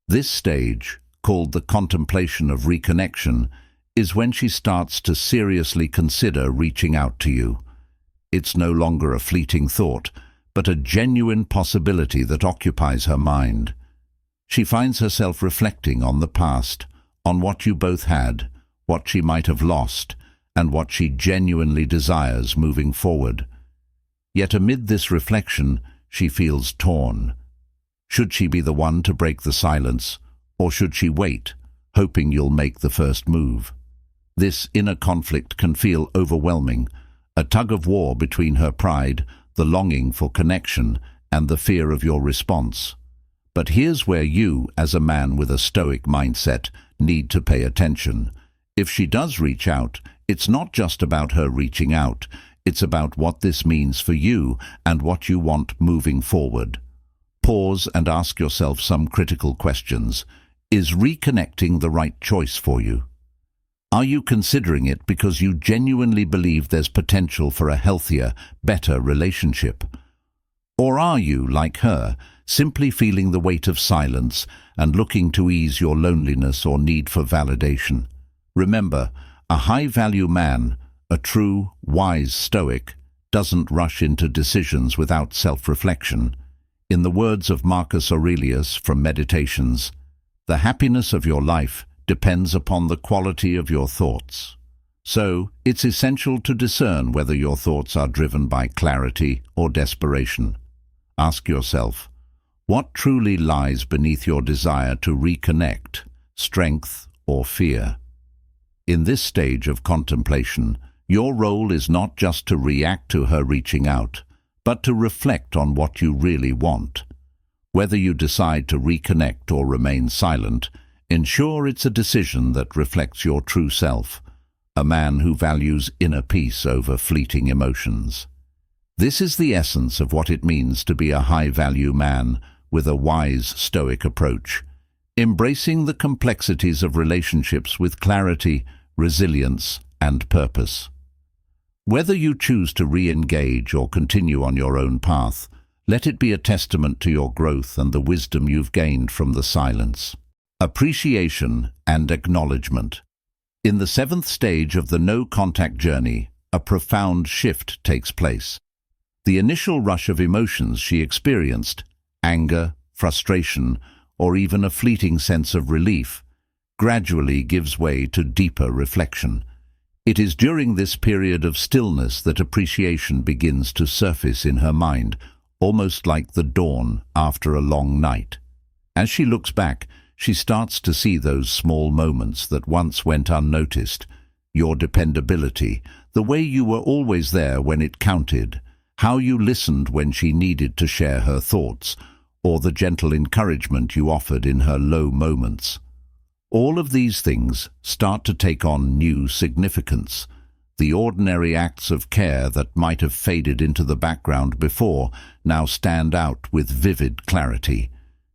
This stage, called the contemplation of reconnection, is when she starts to seriously consider reaching out to you. It's no longer a fleeting thought, but a genuine possibility that occupies her mind. She finds herself reflecting on the past, on what you both had, what she might have lost, and what she genuinely desires moving forward. Yet amid this reflection, she feels torn. Should she be the one to break the silence, or should she wait, hoping you'll make the first move? This inner conflict can feel overwhelming, a tug-of-war between her pride, the longing for connection, and the fear of your response. But here's where you, as a man with a stoic mindset, need to pay attention. If she does reach out, it's not just about her reaching out, it's about what this means for you and what you want moving forward. Pause and ask yourself some critical questions. Is reconnecting the right choice for you? Are you considering it because you genuinely believe there's potential for a healthier, better relationship? Or are you, like her, simply feeling the weight of silence and looking to ease your loneliness or need for validation? Remember, a high-value man, a true, wise Stoic, doesn't rush into decisions without self-reflection. In the words of Marcus Aurelius from Meditations, "The happiness of your life depends upon the quality of your thoughts." So, it's essential to discern whether your thoughts are driven by clarity or desperation. Ask yourself, what truly lies beneath your desire to reconnect, strength or fear? In this stage of contemplation, your role is not just to react to her reaching out, but to reflect on what you really want. Whether you decide to reconnect or remain silent, ensure it's a decision that reflects your true self, a man who values inner peace over fleeting emotions. This is the essence of what it means to be a high-value man with a wise Stoic approach, embracing the complexities of relationships with clarity, resilience, and purpose. Whether you choose to re-engage or continue on your own path, let it be a testament to your growth and the wisdom you've gained from the silence. Appreciation and acknowledgement. In the seventh stage of the no-contact journey, a profound shift takes place. The initial rush of emotions she experienced, anger, frustration, or even a fleeting sense of relief, gradually gives way to deeper reflection. It is during this period of stillness that appreciation begins to surface in her mind, almost like the dawn after a long night. As she looks back, she starts to see those small moments that once went unnoticed, your dependability, the way you were always there when it counted, how you listened when she needed to share her thoughts, or the gentle encouragement you offered in her low moments. All of these things start to take on new significance. The ordinary acts of care that might have faded into the background before now stand out with vivid clarity.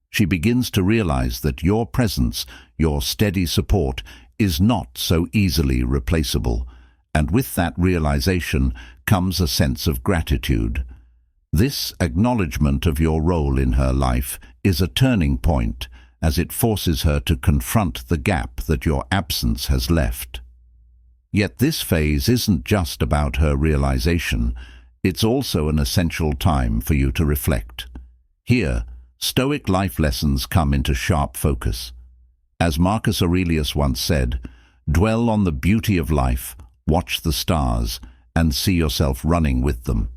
She begins to realize that your presence, your steady support, is not so easily replaceable, and with that realization comes a sense of gratitude. This acknowledgement of your role in her life is a turning point, as it forces her to confront the gap that your absence has left. Yet this phase isn't just about her realization, it's also an essential time for you to reflect. Here, Stoic life lessons come into sharp focus. As Marcus Aurelius once said, "Dwell on the beauty of life, watch the stars, and see yourself running with them."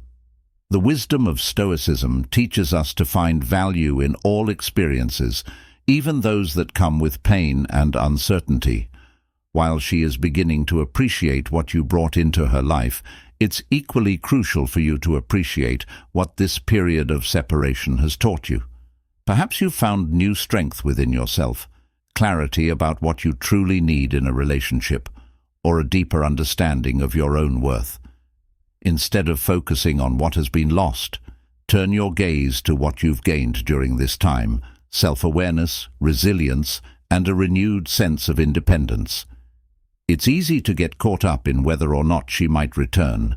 The wisdom of Stoicism teaches us to find value in all experiences, even those that come with pain and uncertainty. While she is beginning to appreciate what you brought into her life, it's equally crucial for you to appreciate what this period of separation has taught you. Perhaps you've found new strength within yourself, clarity about what you truly need in a relationship, or a deeper understanding of your own worth. Instead of focusing on what has been lost, turn your gaze to what you've gained during this time: self-awareness, resilience, and a renewed sense of independence. It's easy to get caught up in whether or not she might return,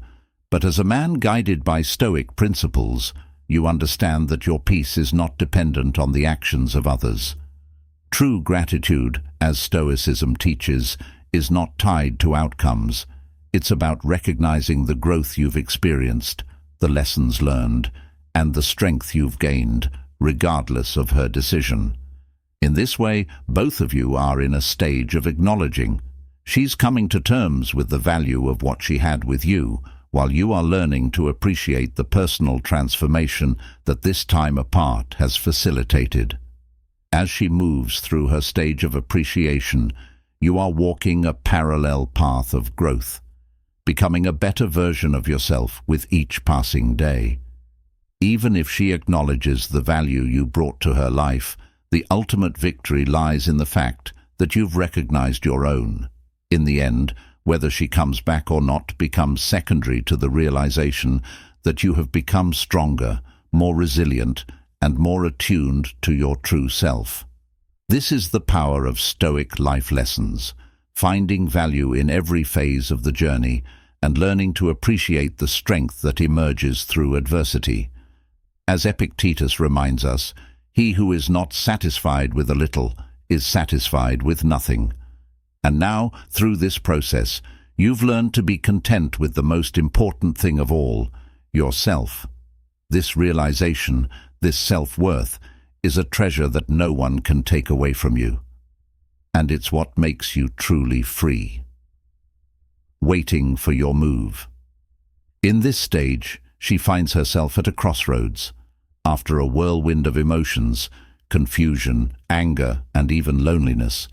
but as a man guided by Stoic principles, you understand that your peace is not dependent on the actions of others. True gratitude, as Stoicism teaches, is not tied to outcomes. It's about recognizing the growth you've experienced, the lessons learned, and the strength you've gained, regardless of her decision. In this way, both of you are in a stage of acknowledging. She's coming to terms with the value of what she had with you, while you are learning to appreciate the personal transformation that this time apart has facilitated. As she moves through her stage of appreciation, you are walking a parallel path of growth, becoming a better version of yourself with each passing day. Even if she acknowledges the value you brought to her life, the ultimate victory lies in the fact that you've recognized your own. In the end, whether she comes back or not becomes secondary to the realization that you have become stronger, more resilient, and more attuned to your true self. This is the power of Stoic life lessons, finding value in every phase of the journey and learning to appreciate the strength that emerges through adversity. As Epictetus reminds us, he who is not satisfied with a little is satisfied with nothing. And now, through this process, you've learned to be content with the most important thing of all, yourself. This realization, this self-worth, is a treasure that no one can take away from you. And it's what makes you truly free. Waiting for your move. In this stage, she finds herself at a crossroads. After a whirlwind of emotions, confusion, anger, and even loneliness,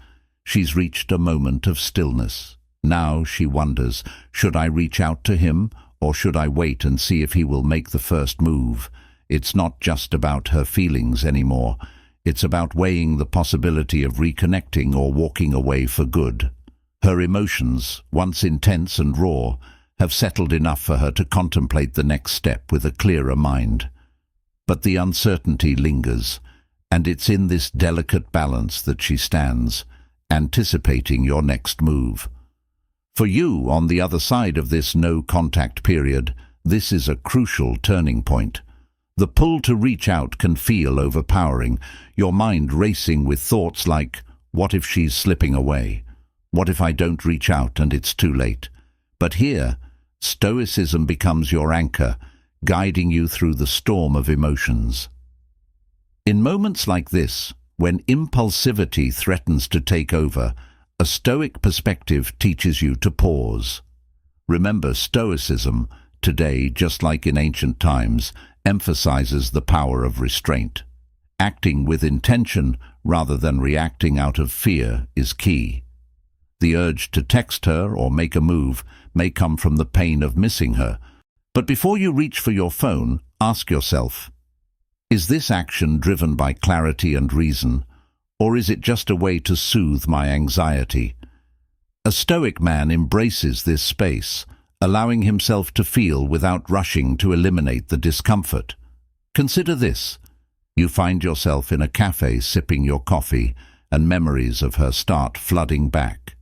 she's reached a moment of stillness. Now she wonders, should I reach out to him, or should I wait and see if he will make the first move? It's not just about her feelings anymore. It's about weighing the possibility of reconnecting or walking away for good. Her emotions, once intense and raw, have settled enough for her to contemplate the next step with a clearer mind. But the uncertainty lingers, and it's in this delicate balance that she stands, anticipating your next move. For you, on the other side of this no-contact period, this is a crucial turning point. The pull to reach out can feel overpowering, your mind racing with thoughts like, what if she's slipping away? What if I don't reach out and it's too late? But here, Stoicism becomes your anchor, guiding you through the storm of emotions. In moments like this, when impulsivity threatens to take over, a Stoic perspective teaches you to pause. Remember, Stoicism, today, just like in ancient times, emphasizes the power of restraint. Acting with intention rather than reacting out of fear is key. The urge to text her or make a move may come from the pain of missing her, but before you reach for your phone, ask yourself, is this action driven by clarity and reason, or is it just a way to soothe my anxiety? A Stoic man embraces this space, allowing himself to feel without rushing to eliminate the discomfort. Consider this. You find yourself in a cafe sipping your coffee, and memories of her start flooding back.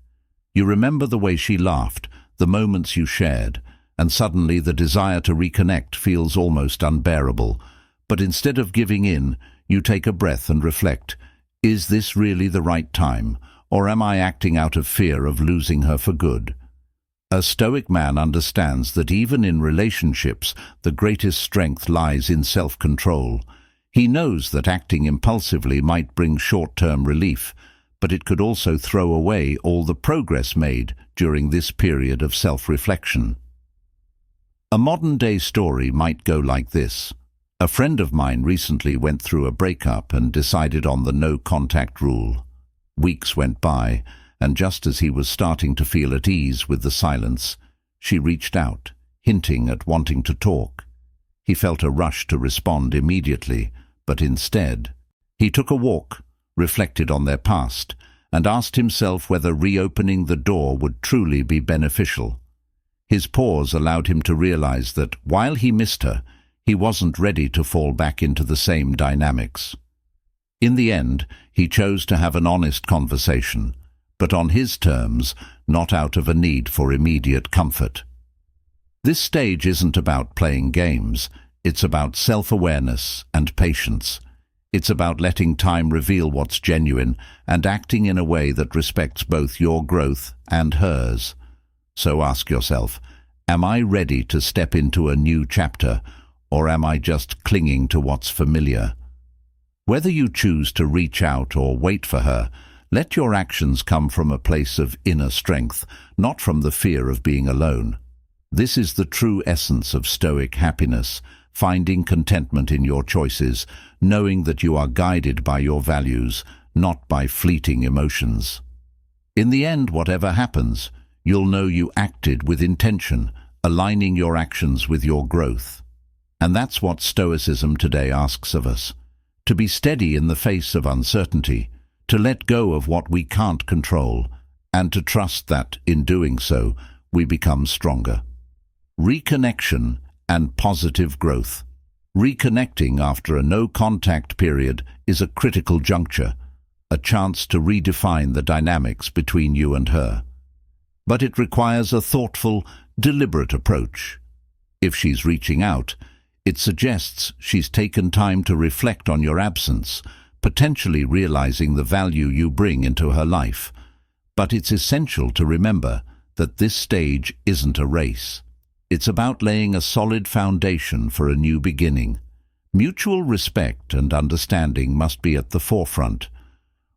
You remember the way she laughed, the moments you shared, and suddenly the desire to reconnect feels almost unbearable. But instead of giving in, you take a breath and reflect, is this really the right time, or am I acting out of fear of losing her for good? A Stoic man understands that even in relationships, the greatest strength lies in self-control. He knows that acting impulsively might bring short-term relief, but it could also throw away all the progress made during this period of self-reflection. A modern-day story might go like this. A friend of mine recently went through a breakup and decided on the no-contact rule. Weeks went by, and just as he was starting to feel at ease with the silence, she reached out, hinting at wanting to talk. He felt a rush to respond immediately, but instead, he took a walk, reflected on their past, and asked himself whether reopening the door would truly be beneficial. His pause allowed him to realize that, while he missed her, he wasn't ready to fall back into the same dynamics. In the end, he chose to have an honest conversation, but on his terms, not out of a need for immediate comfort. This stage isn't about playing games, it's about self-awareness and patience. It's about letting time reveal what's genuine and acting in a way that respects both your growth and hers. So ask yourself, am I ready to step into a new chapter, or am I just clinging to what's familiar? Whether you choose to reach out or wait for her, let your actions come from a place of inner strength, not from the fear of being alone. This is the true essence of Stoic happiness, finding contentment in your choices, knowing that you are guided by your values, not by fleeting emotions. In the end, whatever happens, you'll know you acted with intention, aligning your actions with your growth. And that's what Stoicism today asks of us. To be steady in the face of uncertainty, to let go of what we can't control, and to trust that, in doing so, we become stronger. Reconnection and positive growth. Reconnecting after a no-contact period is a critical juncture, a chance to redefine the dynamics between you and her. But it requires a thoughtful, deliberate approach. If she's reaching out, it suggests she's taken time to reflect on your absence, potentially realizing the value you bring into her life. But it's essential to remember that this stage isn't a race. It's about laying a solid foundation for a new beginning. Mutual respect and understanding must be at the forefront.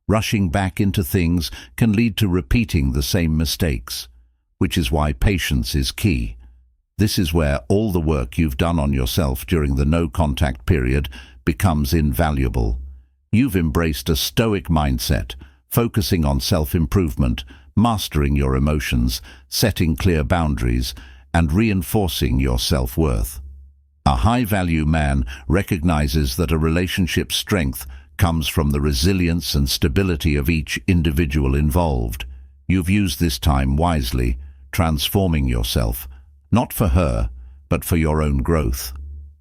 Rushing back into things can lead to repeating the same mistakes, which is why patience is key. This is where all the work you've done on yourself during the no-contact period becomes invaluable. You've embraced a Stoic mindset, focusing on self-improvement, mastering your emotions, setting clear boundaries, and reinforcing your self-worth. A high-value man recognizes that a relationship's strength comes from the resilience and stability of each individual involved. You've used this time wisely, transforming yourself, not for her, but for your own growth.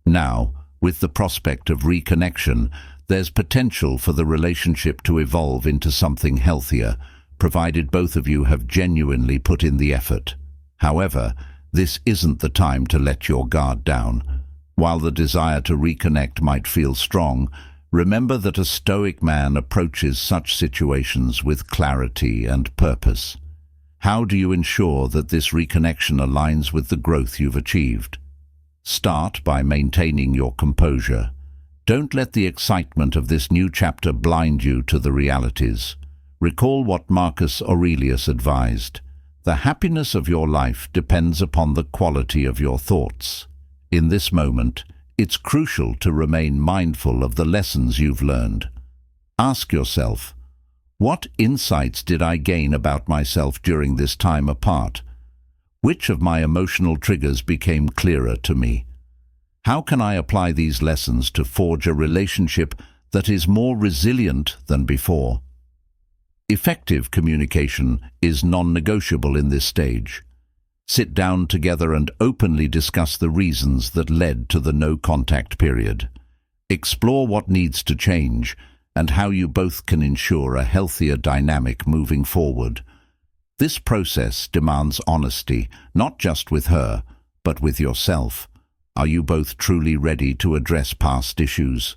Now, with the prospect of reconnection, there's potential for the relationship to evolve into something healthier, provided both of you have genuinely put in the effort. However, this isn't the time to let your guard down. While the desire to reconnect might feel strong, remember that a Stoic man approaches such situations with clarity and purpose. How do you ensure that this reconnection aligns with the growth you've achieved? Start by maintaining your composure. Don't let the excitement of this new chapter blind you to the realities. Recall what Marcus Aurelius advised. The happiness of your life depends upon the quality of your thoughts. In this moment, it's crucial to remain mindful of the lessons you've learned. Ask yourself, what insights did I gain about myself during this time apart? Which of my emotional triggers became clearer to me? How can I apply these lessons to forge a relationship that is more resilient than before? Effective communication is non-negotiable in this stage. Sit down together and openly discuss the reasons that led to the no-contact period. Explore what needs to change and how you both can ensure a healthier dynamic moving forward. This process demands honesty, not just with her, but with yourself. Are you both truly ready to address past issues?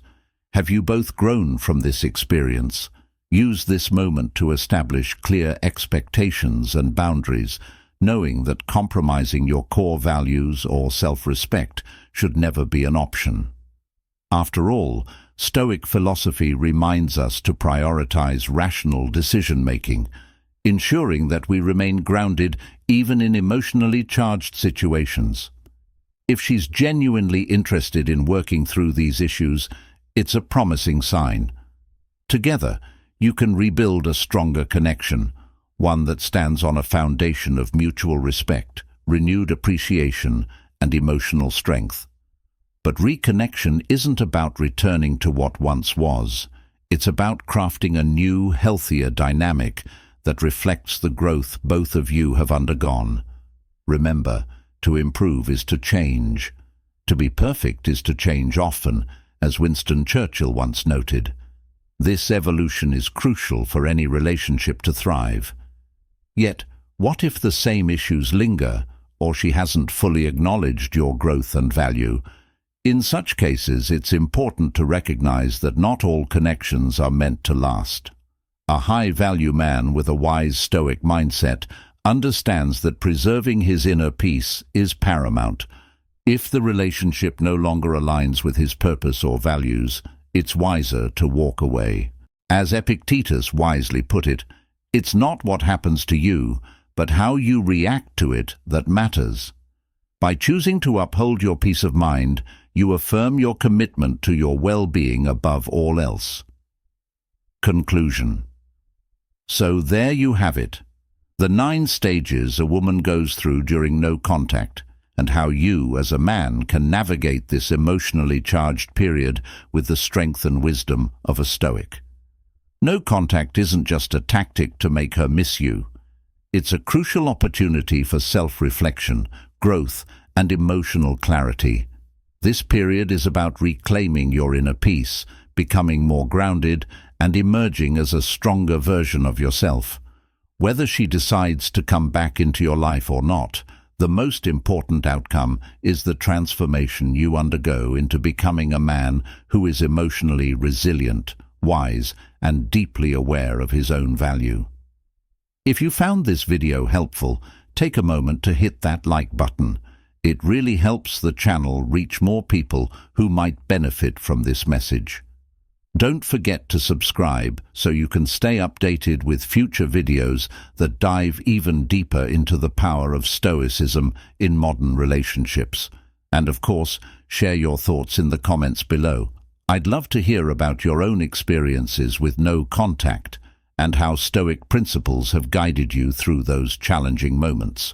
Have you both grown from this experience? Use this moment to establish clear expectations and boundaries, knowing that compromising your core values or self-respect should never be an option. After all, Stoic philosophy reminds us to prioritize rational decision-making, ensuring that we remain grounded even in emotionally charged situations. If she's genuinely interested in working through these issues, it's a promising sign. Together, you can rebuild a stronger connection, one that stands on a foundation of mutual respect, renewed appreciation, and emotional strength. But reconnection isn't about returning to what once was. It's about crafting a new, healthier dynamic that reflects the growth both of you have undergone. Remember, to improve is to change. To be perfect is to change often, as Winston Churchill once noted. This evolution is crucial for any relationship to thrive. Yet, what if the same issues linger, or she hasn't fully acknowledged your growth and value? In such cases, it's important to recognize that not all connections are meant to last. A high-value man with a wise Stoic mindset understands that preserving his inner peace is paramount. If the relationship no longer aligns with his purpose or values, it's wiser to walk away. As Epictetus wisely put it, it's not what happens to you, but how you react to it that matters. By choosing to uphold your peace of mind, you affirm your commitment to your well-being above all else. Conclusion. So there you have it. The 9 stages a woman goes through during no contact, and how you, as a man, can navigate this emotionally charged period with the strength and wisdom of a Stoic. No contact isn't just a tactic to make her miss you. It's a crucial opportunity for self-reflection, growth, and emotional clarity. This period is about reclaiming your inner peace, becoming more grounded, and emerging as a stronger version of yourself. Whether she decides to come back into your life or not, the most important outcome is the transformation you undergo into becoming a man who is emotionally resilient, wise, and deeply aware of his own value. If you found this video helpful, take a moment to hit that like button. It really helps the channel reach more people who might benefit from this message. Don't forget to subscribe so you can stay updated with future videos that dive even deeper into the power of Stoicism in modern relationships. And of course, share your thoughts in the comments below. I'd love to hear about your own experiences with no contact and how Stoic principles have guided you through those challenging moments.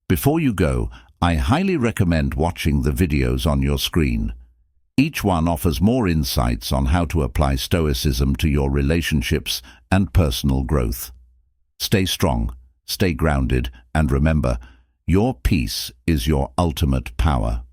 Before you go, I highly recommend watching the videos on your screen. Each one offers more insights on how to apply Stoicism to your relationships and personal growth. Stay strong, stay grounded, and remember, your peace is your ultimate power.